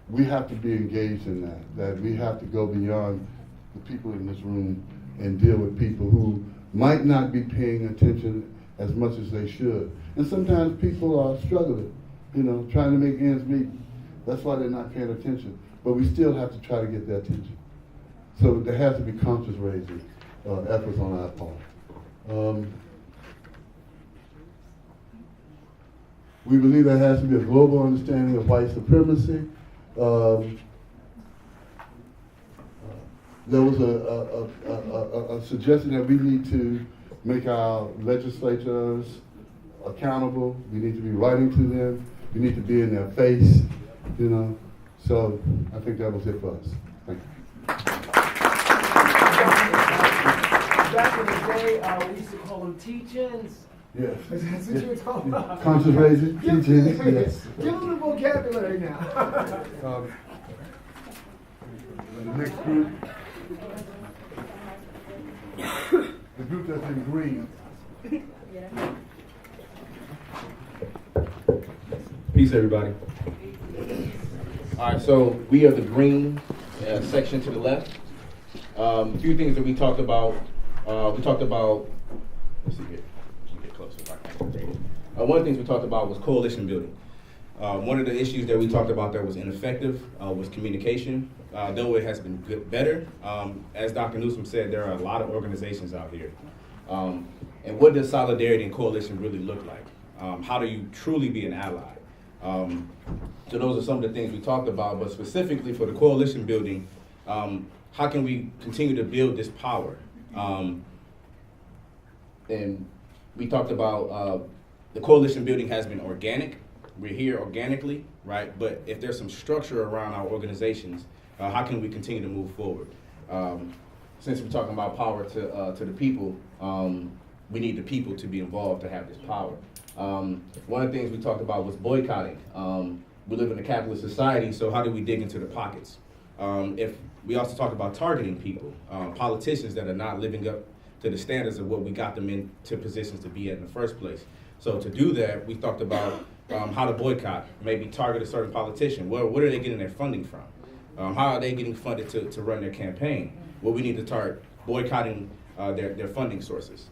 we have to be engaged in that we have to go beyond the people in this room and deal with people who might not be paying attention as much as they should. And sometimes people are struggling, trying to make ends meet. That's why they're not paying attention. But we still have to try to get their attention. So there has to be conscience raising efforts on our part. We believe there has to be a global understanding of white supremacy. There was a suggestion that we need to make our legislators accountable. We need to be writing to them. We need to be in their face, you know. So I think that was it for us. Thank you. Back in the day, we used to call them teach-ins. Yes. That's what you were talking about. Conscious raising, teaching, yes. Give them the vocabulary now. The next group, the group that's in green. Peace, everybody. All right, so we are the green section to the left. A few things that we talked about. Let's see here. Get closer if I can. One of the things we talked about was coalition building. One of the issues that we talked about that was ineffective was communication. Though it has been better, as Dr. Newsom said, there are a lot of organizations out here. And what does solidarity and coalition really look like? How do you truly be an ally? So those are some of the things we talked about, but specifically for the coalition building, how can we continue to build this power? And we talked about the coalition building has been organic. We're here organically, right? But if there's some structure around our organizations, how can we continue to move forward? Since we're talking about power to the people, we need the people to be involved to have this power. One of the things we talked about was boycotting. We live in a capitalist society, so how do we dig into the pockets? If we also talked about targeting people, politicians that are not living up to the standards of what we got them into positions to be in the first place. So to do that, we talked about how to boycott, maybe target a certain politician. What are they getting their funding from? How are they getting funded to run their campaign? Well, we need to start boycotting their funding sources.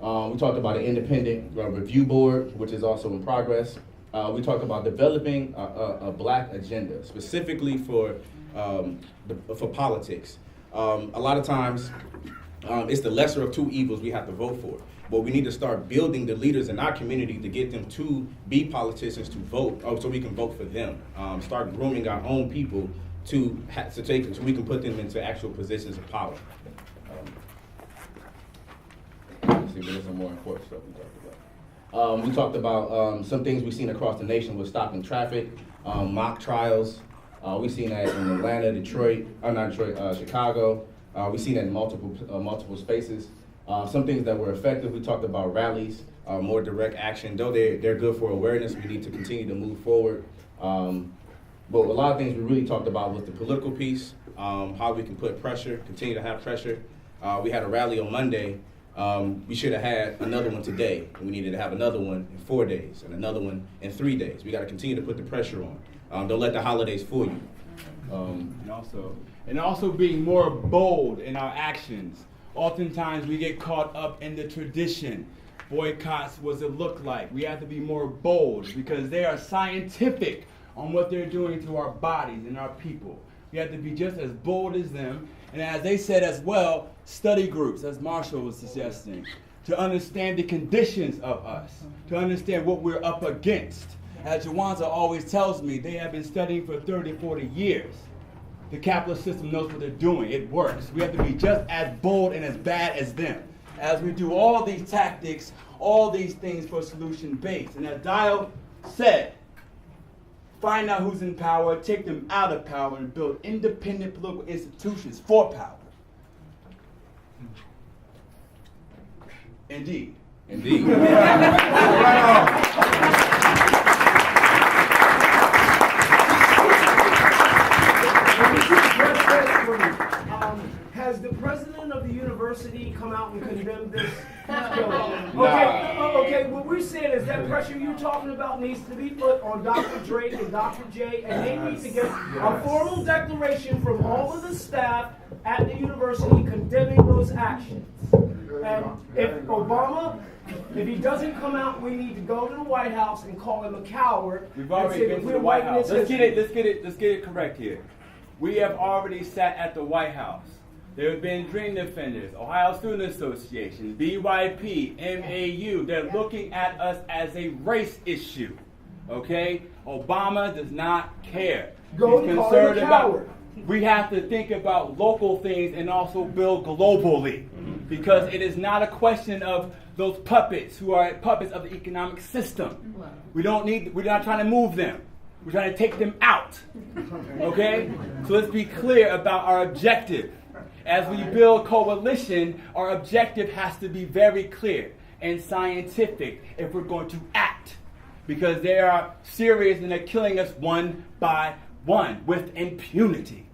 We talked about an independent review board, which is also in progress. We talked about developing a black agenda, specifically for politics. A lot of times, it's the lesser of two evils we have to vote for. But we need to start building the leaders in our community to get them to be politicians, to vote, so we can vote for them. Start grooming our own people to take, so we can put them into actual positions of power. Let's see, there's some more important stuff we talked about. We talked about some things we've seen across the nation with stopping traffic, mock trials. We've seen that in Atlanta, Detroit, Chicago. We've seen that in multiple spaces. Some things that were effective, we talked about rallies, more direct action. Though they're good for awareness, we need to continue to move forward. But a lot of things we really talked about was the political piece, how we can put pressure, continue to have pressure. We had a rally on Monday. We should have had another one today. We needed to have another one in 4 days and another one in 3 days. We got to continue to put the pressure on. Don't let the holidays fool you. And also being more bold in our actions. Oftentimes we get caught up in the tradition. Boycotts, what does it look like? We have to be more bold because they are scientific on what they're doing to our bodies and our people. We have to be just as bold as them. And as they said as well, study groups, as Marshall was suggesting, to understand the conditions of us, to understand what we're up against. As Jawanza always tells me, they have been studying for 30, 40 years. The capitalist system knows what they're doing. It works. We have to be just as bold and as bad as them. As we do all these tactics, all these things for solution-based. And as Dial said, find out who's in power, take them out of power, and build independent political institutions for power. Indeed. Indeed. Has the president of the university come out and condemned this? No. Okay, what we're saying is that pressure you're talking about needs to be put on Dr. Drake and Dr. J, and they need to get a formal declaration from all of the staff at the university condemning those actions. And if Obama, if he doesn't come out, we need to go to the White House and call him a coward. We've already been to the White House. Let's get it correct here. We have already sat at the White House. There have been Dream Defenders, Ohio Student Association, BYP, MAU. They're looking at us as a race issue. Okay? Obama does not care. Go He's call him concerned a about. coward. We have to think about local things and also build globally. because it is not a question of those puppets who are puppets of the economic system. We're not trying to move them. We're trying to take them out. Okay? So let's be clear about our objective. As we build coalition, our objective has to be very clear and scientific if we're going to act. Because they are serious and they're killing us one by one with impunity.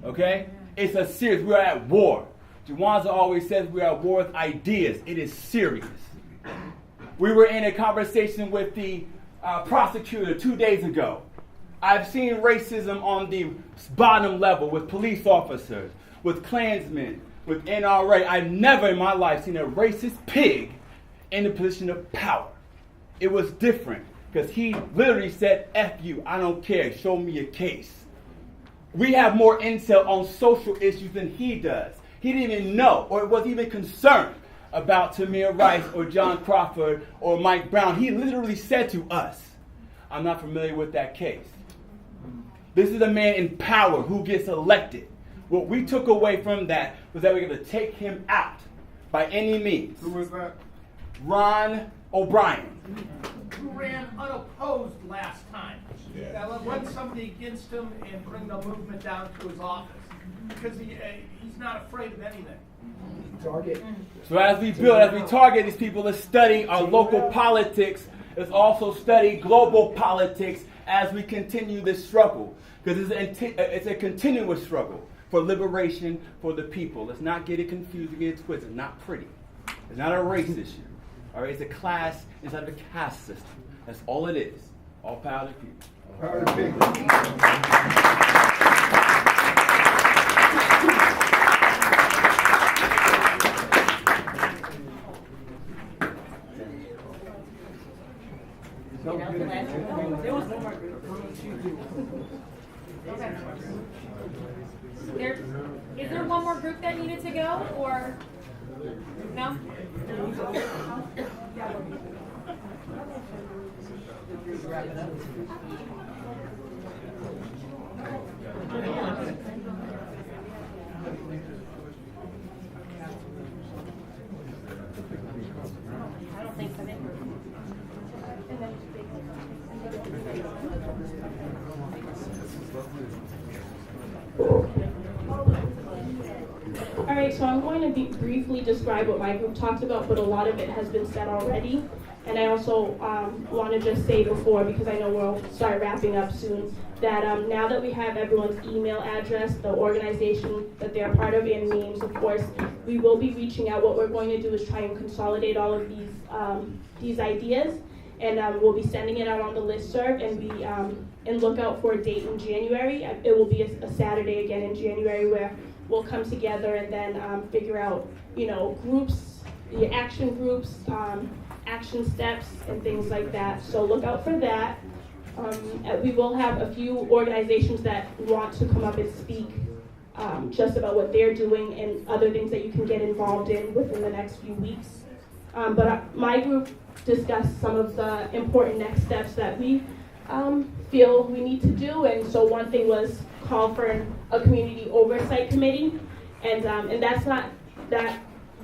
Okay? It's a serious, we are at war. Jawanza always says we are at war with ideas. It is serious. We were in a conversation with the prosecutor 2 days ago. I've seen racism on the bottom level with police officers, with Klansmen, with NRA. I've never in my life seen a racist pig in a position of power. It was different because he literally said, F you, I don't care, show me a case. We have more intel on social issues than he does. He didn't even know or was even concerned about Tamir Rice or John Crawford or Mike Brown. He literally said to us, I'm not familiar with that case. This is a man in power who gets elected. What we took away from that was that we're going to take him out by any means. Who was that? Ron O'Brien. Who ran unopposed last time. Yeah. Now, run somebody against him and bring the movement down to his office. Because he's not afraid of anything. Target. So as we target these people, let's study our local politics. Let's also study global politics as we continue this struggle. Because it's a continuous struggle for liberation for the people. Let's not get it confused and get it twisted. It's not pretty. It's not a race issue. All right, it's a class inside of a caste system. That's all it is. All power to the people. Power to the people. Is there one more group that needed to go, or no? I don't think so. All right, so I'm going to briefly describe what my group talked about, but a lot of it has been said already. And I also want to just say before, because I know we'll start wrapping up soon, that now that we have everyone's email address, the organization that they're part of, and names, of course, we will be reaching out. What we're going to do is try and consolidate all of these ideas, and we'll be sending it out on the listserv, and look out for a date in January. It will be a Saturday again in January where we'll come together and then figure out, groups, the action groups, action steps, and things like that. So look out for that. We will have a few organizations that want to come up and speak just about what they're doing and other things that you can get involved in within the next few weeks. But my group discussed some of the important next steps that we feel we need to do. And so one thing was call for a community oversight committee, and that's not that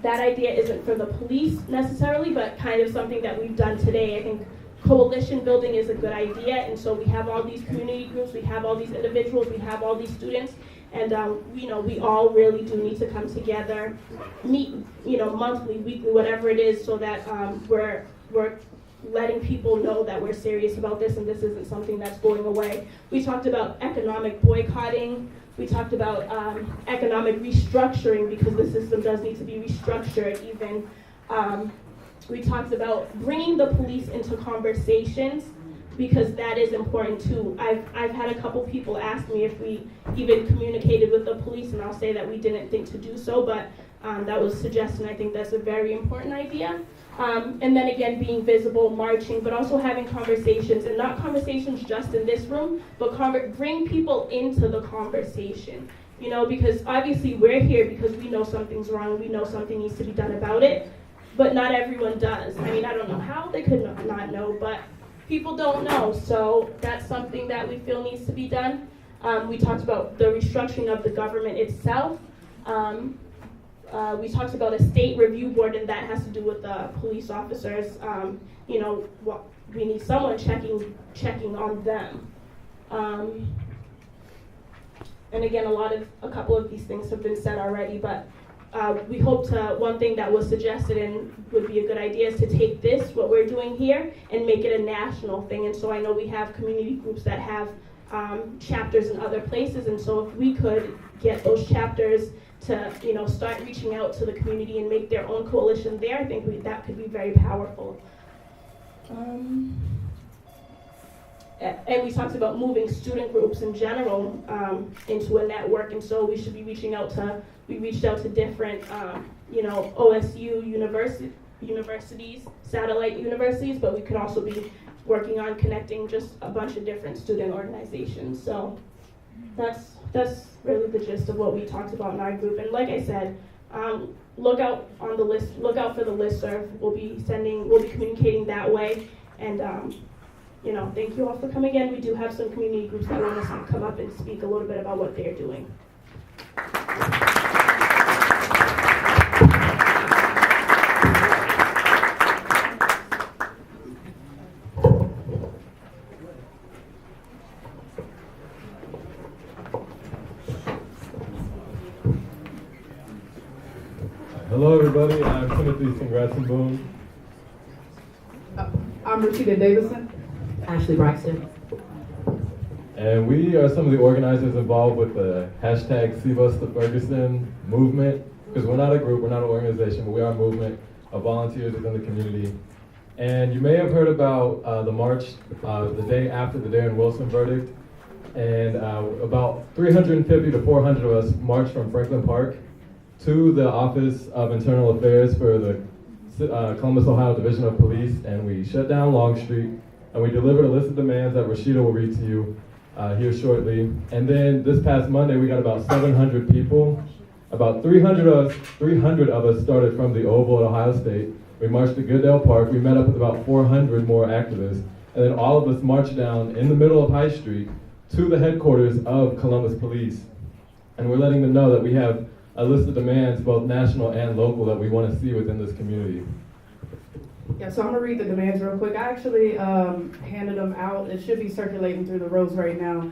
idea isn't for the police necessarily, but kind of something that we've done today. I think coalition building is a good idea, and so we have all these community groups, we have all these individuals, we have all these students, and we all really do need to come together, meet monthly, weekly, whatever it is, so that we're letting people know that we're serious about this and this isn't something that's going away. We talked about economic boycotting. We talked about economic restructuring, because the system does need to be restructured even. We talked about bringing the police into conversations, because that is important too. I've had a couple people ask me if we even communicated with the police, and I'll say that we didn't think to do so, but that was suggested, and I think that's a very important idea. And then again, being visible, marching, but also having conversations, and not conversations just in this room, but bring people into the conversation. Because obviously we're here because we know something's wrong, we know something needs to be done about it, but not everyone does. I mean, I don't know how they could not know, but people don't know, so that's something that we feel needs to be done. We talked about the restructuring of the government itself. we talked about a state review board, and that has to do with the police officers. We need someone checking on them. And again, a couple of these things have been said already, but we hope to, one thing that was suggested and would be a good idea is to take this, what we're doing here, and make it a national thing. And so I know we have community groups that have chapters in other places, and so if we could get those chapters to, start reaching out to the community and make their own coalition there, I think that could be very powerful. And we talked about moving student groups in general into a network, and so we should be reaching out to, we reached out to different, OSU universities, satellite universities, but we could also be working on connecting just a bunch of different student organizations. So that's really the gist of what we talked about in our group. And like I said, look out for the listserv. We'll be communicating that way. And thank you all for coming in. We do have some community groups that want us to come up and speak a little bit about what they're doing. Hello everybody, I'm Timothy Singratson-Boone. I'm Rashida Davidson. Ashley Braxton. And we are some of the organizers involved with the hashtag Save Us to Ferguson movement, because we're not a group, we're not an organization, but we are a movement of volunteers within the community. And you may have heard about the march the day after the Darren Wilson verdict. And about 350 to 400 of us marched from Franklin Park to the Office of Internal Affairs for the Columbus, Ohio Division of Police, and we shut down Long Street, and we delivered a list of demands that Rashida will read to you here shortly. And then this past Monday, we got about 700 people. About 300 of us started from the Oval at Ohio State. We marched to Goodale Park. We met up with about 400 more activists. And then all of us marched down in the middle of High Street to the headquarters of Columbus Police. And we're letting them know that we have a list of demands, both national and local, that we want to see within this community. Yeah, so I'm gonna read the demands real quick. I actually handed them out. It should be circulating through the rows right now.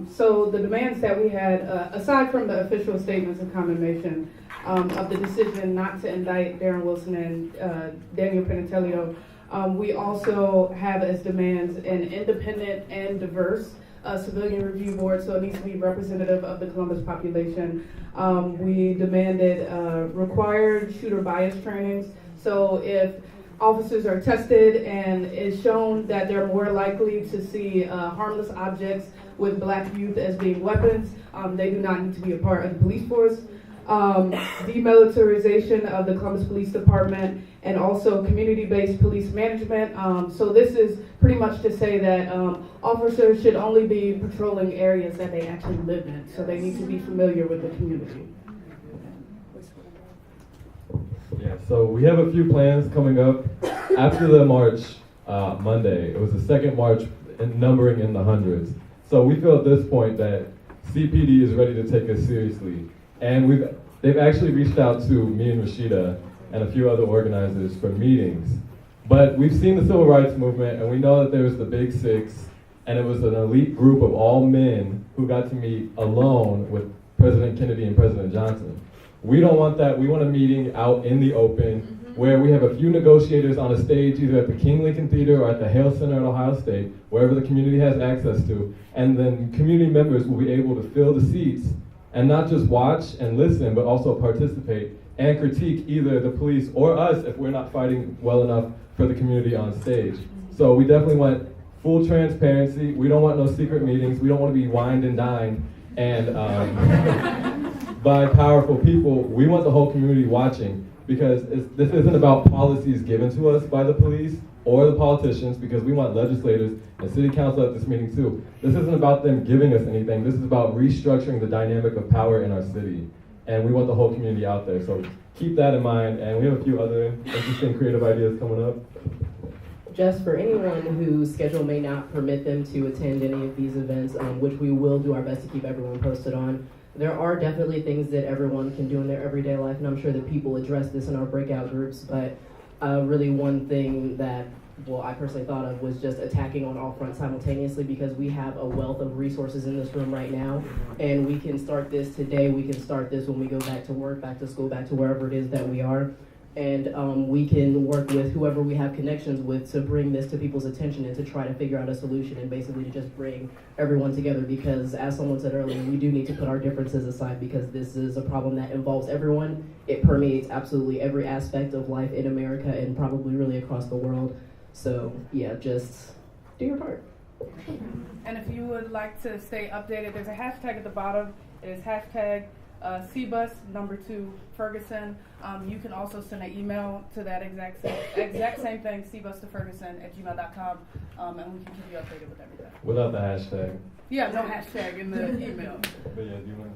So the demands that we had, aside from the official statements of condemnation of the decision not to indict Darren Wilson and Daniel Penatelio, we also have as demands an independent and diverse civilian review board, so it needs to be representative of the Columbus population. We demanded required shooter bias trainings, so if officers are tested and it's shown that they're more likely to see harmless objects with black youth as being weapons, they do not need to be a part of the police force. Demilitarization of the Columbus Police Department, and also community-based police management. So this is pretty much to say that officers should only be patrolling areas that they actually live in, so they need to be familiar with the community. Yeah, so we have a few plans coming up. After the march Monday, it was the second march numbering in the hundreds. So we feel at this point that CPD is ready to take us seriously. And they've actually reached out to me and Rashida and a few other organizers for meetings. But we've seen the civil rights movement, and we know that there was the Big Six, and it was an elite group of all men who got to meet alone with President Kennedy and President Johnson. We don't want that. We want a meeting out in the open where we have a few negotiators on a stage, either at the King Lincoln Theater or at the Hale Center at Ohio State, wherever the community has access to, and then community members will be able to fill the seats and not just watch and listen, but also participate and critique either the police or us if we're not fighting well enough for the community on stage. So we definitely want full transparency. We don't want no secret meetings. We don't want to be wined and dined and by powerful people. We want the whole community watching, because this isn't about policies given to us by the police or the politicians, because we want legislators and city council at this meeting too. This isn't about them giving us anything. This is about restructuring the dynamic of power in our city. And we want the whole community out there. So keep that in mind. And we have a few other interesting creative ideas coming up. Just for anyone whose schedule may not permit them to attend any of these events, which we will do our best to keep everyone posted on, there are definitely things that everyone can do in their everyday life, and I'm sure that people address this in our breakout groups, but really one thing that, well, I personally thought of was just attacking on all fronts simultaneously, because we have a wealth of resources in this room right now, and we can start this today, we can start this when we go back to work, back to school, back to wherever it is that we are. And we can work with whoever we have connections with to bring this to people's attention and to try to figure out a solution, and basically to just bring everyone together, because as someone said earlier, we do need to put our differences aside, because this is a problem that involves everyone. It permeates absolutely every aspect of life in America and probably really across the world. So yeah, just do your part. And if you would like to stay updated, there's a hashtag at the bottom. It is hashtag CBUS2 Ferguson. You can also send an email to that exact same thing, cbus2ferguson@gmail.com, and we can keep you updated with everything. Without the hashtag. Yeah, no hashtag in the email. But yeah, do you want?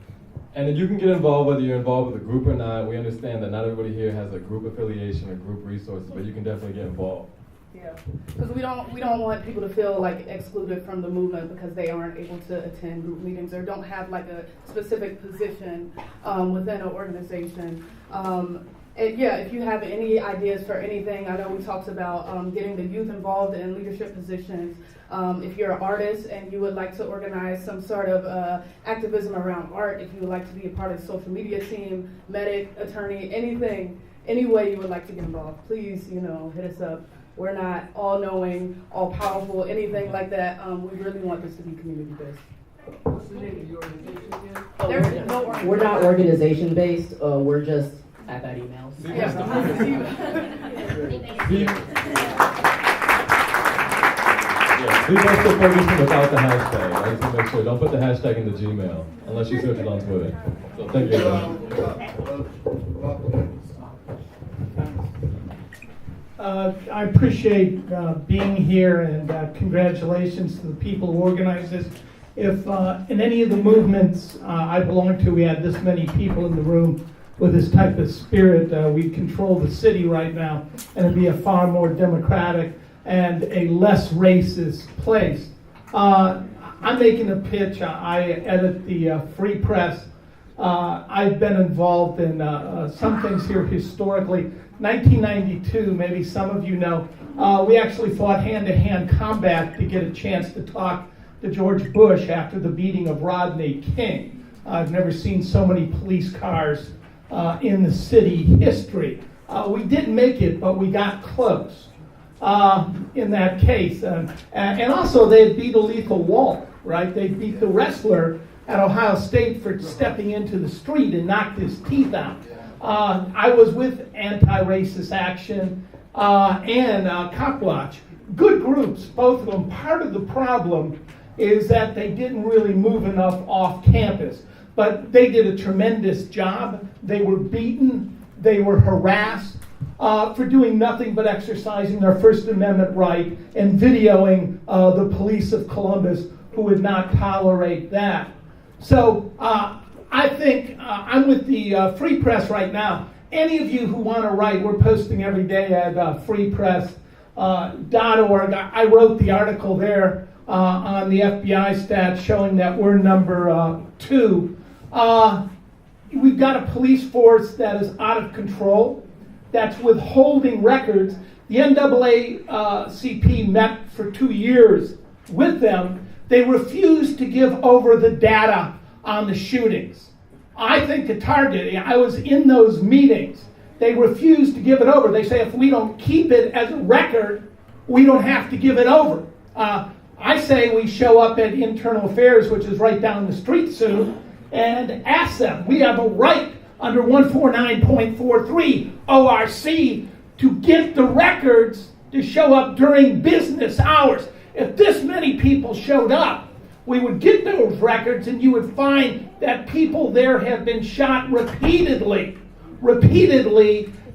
And then you can get involved whether you're involved with a group or not. We understand that not everybody here has a group affiliation or group resources, but you can definitely get involved. Yeah, because we don't want people to feel like excluded from the movement because they aren't able to attend group meetings or don't have like a specific position within an organization. And yeah, if you have any ideas for anything, I know we talked about getting the youth involved in leadership positions. If you're an artist and you would like to organize some sort of activism around art, if you would like to be a part of the social media team, medic, attorney, anything, any way you would like to get involved, please, hit us up. We're not all-knowing, all-powerful, anything like that. We really want this to be community-based. What's the name of the organization again? There's no organization. We're not organization-based. We're just at that email. CBUS to Ferguson without the hashtag. I just want to make sure. Don't put the hashtag in the Gmail unless you search it on Twitter. So thank you. I appreciate being here, and congratulations to the people who organized this. If in any of the movements I belong to, we had this many people in the room with this type of spirit, we control the city right now, and it'd be a far more democratic and a less racist place. I'm making a pitch. I edit the Free Press. I've been involved in some things here historically. 1992, maybe some of you know, we actually fought hand-to-hand combat to get a chance to talk to George Bush after the beating of Rodney King. I've never seen so many police cars in the city history. We didn't make it, but we got close in that case. And also, they beat a lethal Walt, right? They beat the wrestler at Ohio State for stepping into the street and knocked his teeth out. I was with Anti-Racist Action and Cop Watch. Good groups, both of them. Part of the problem is that they didn't really move enough off campus. But they did a tremendous job. They were beaten. They were harassed for doing nothing but exercising their First Amendment right and videoing the police of Columbus, who would not tolerate that. So I think I'm with the Free Press right now. Any of you who want to write, we're posting every day at freepress.org. I wrote the article there on the FBI stats showing that we're number 2. We've got a police force that is out of control, that's withholding records. The NAACP met for 2 years with them. They refused to give over the data on the shootings. I think the target, I was in those meetings, they refused to give it over. They say if we don't keep it as a record, we don't have to give it over. I say we show up at Internal Affairs, which is right down the street soon, and ask them. We have a right under 149.43 ORC to get the records to show up during business hours. If this many people showed up, we would get those records and you would find that people there have been shot repeatedly,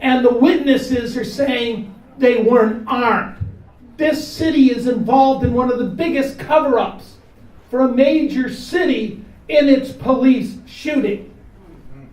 and the witnesses are saying they weren't armed. This city is involved in one of the biggest cover-ups for a major city in its police shooting.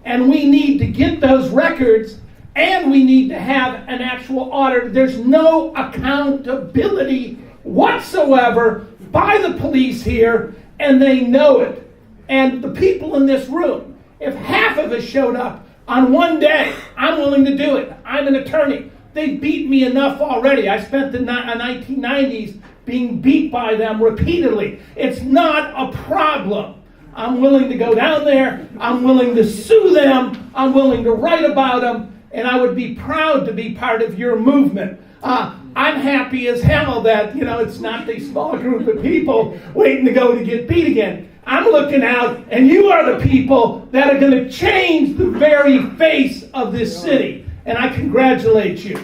And we need to get those records, and we need to have an actual audit. There's no accountability whatsoever by the police here, and they know it. And the people in this room, if half of us showed up on one day, I'm willing to do it. I'm an attorney. They beat me enough already. I spent the 1990s being beat by them repeatedly. It's not a problem. I'm willing to go down there. I'm willing to sue them. I'm willing to write about them. And I would be proud to be part of your movement. I'm happy as hell that, it's not a small group of people waiting to go to get beat again. I'm looking out, and you are the people that are going to change the very face of this city. And I congratulate you.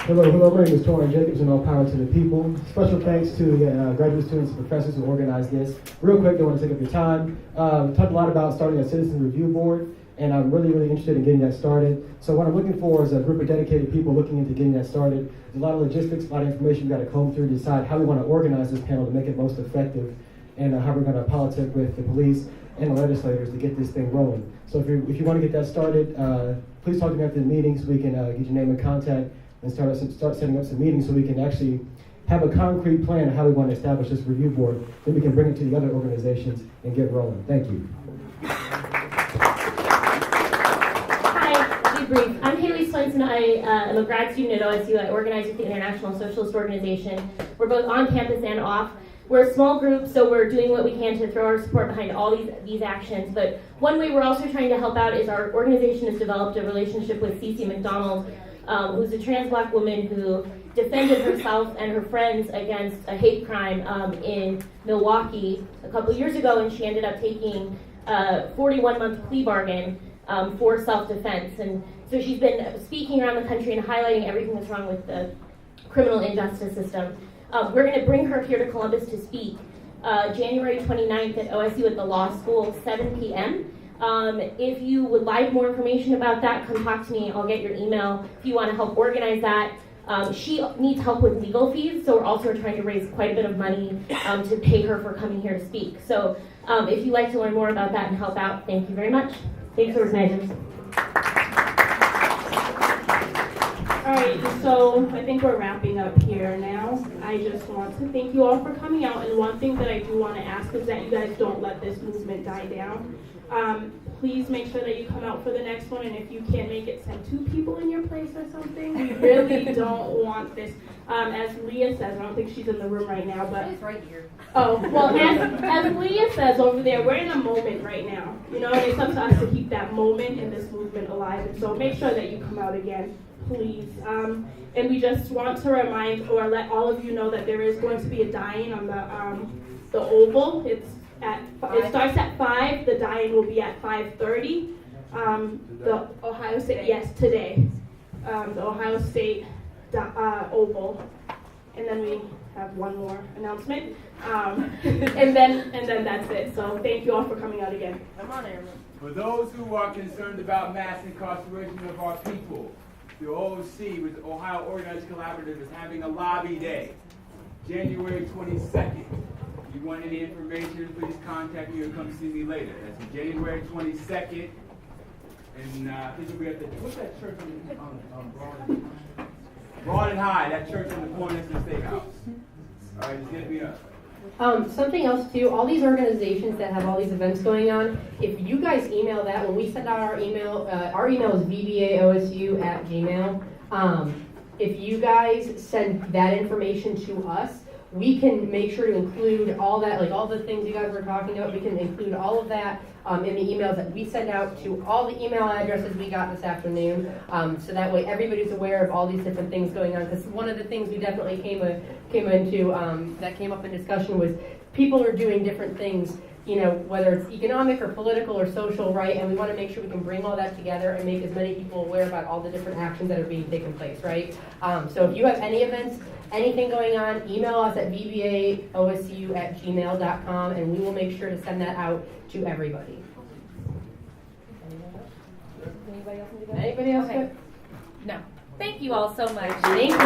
Hello, my name is Torrin Jacobs, and all power to the people. Special thanks to the graduate students and professors who organized this. Real quick, don't want to take up your time. Talked a lot about starting a citizen review board, and I'm really interested in getting that started. So what I'm looking for is a group of dedicated people looking into getting that started. There's a lot of logistics, a lot of information we've got to comb through to decide how we want to organize this panel to make it most effective, and how we're going to politic with the police and the legislators to get this thing rolling. So if you want to get that started, please talk to me after the meeting so we can get your name and contact and start setting up some meetings so we can actually have a concrete plan of how we want to establish this review board. Then we can bring it to the other organizations and get rolling. Thank you. Hi, I'll be brief. I'm Haley Swenson. I am a grad student at OSU. I organize with the International Socialist Organization. We're both on campus and off. We're a small group, so we're doing what we can to throw our support behind all these actions. But one way we're also trying to help out is our organization has developed a relationship with Cece McDonald, who's a trans black woman who defended herself and her friends against a hate crime in Milwaukee a couple years ago, and she ended up taking a 41-month plea bargain for self-defense. And so she's been speaking around the country and highlighting everything that's wrong with the criminal injustice system. We're going to bring her here to Columbus to speak January 29th at OSU at the law school, 7 p.m. If you would like more information about that, come talk to me. I'll get your email if you want to help organize that. She needs help with legal fees, so we're also trying to raise quite a bit of money to pay her for coming here to speak. So if you'd like to learn more about that and help out, thank you very much. Thanks, organizers. All right, so I think we're wrapping up here now. I just want to thank you all for coming out, and one thing that I do want to ask is that you guys don't let this movement die down. Please make sure that you come out for the next one, and if you can't make it, send 2 people in your place or something. We really don't want this. As Leah says, I don't think she's in the room right now, but It's right here. Oh, well, as Leah says over there, we're in a moment right now. And it's up to us to keep that moment and this movement alive. And so make sure that you come out again, please. And we just want to remind or let all of you know that there is going to be a die-in on the Oval. It starts at 5. The die-in will be at 5:30. The Ohio State, yes, today. The Ohio State Oval. And then we have one more announcement. And then that's it. So thank you all for coming out again. Come on, Aaron. For those who are concerned about mass incarceration of our people, the OOC, with the Ohio Organized Collaborative, is having a lobby day, January 22nd. If you want any information, please contact me or come see me later. That's January 22nd. And I think we'll be at what's that church on Broad and High, that church on the corner of the State House. All right, just get me up. Something else too, all these organizations that have all these events going on, if you guys email that, when we send out our email is vbaosu@gmail. If you guys send that information to us, we can make sure to include all that, like all the things you guys were talking about, we can include all of that in the emails that we send out to all the email addresses we got this afternoon. So that way everybody's aware of all these different things going on. Because one of the things we definitely came into that came up in discussion was people are doing different things, whether it's economic or political or social, right? And we want to make sure we can bring all that together and make as many people aware about all the different actions that are being taken place, right? So if you have any events, anything going on, email us at vbaosu@gmail.com, and we will make sure to send that out to everybody. Anybody else need to go? Anybody else? Okay. No. Thank you all so much. Thank you.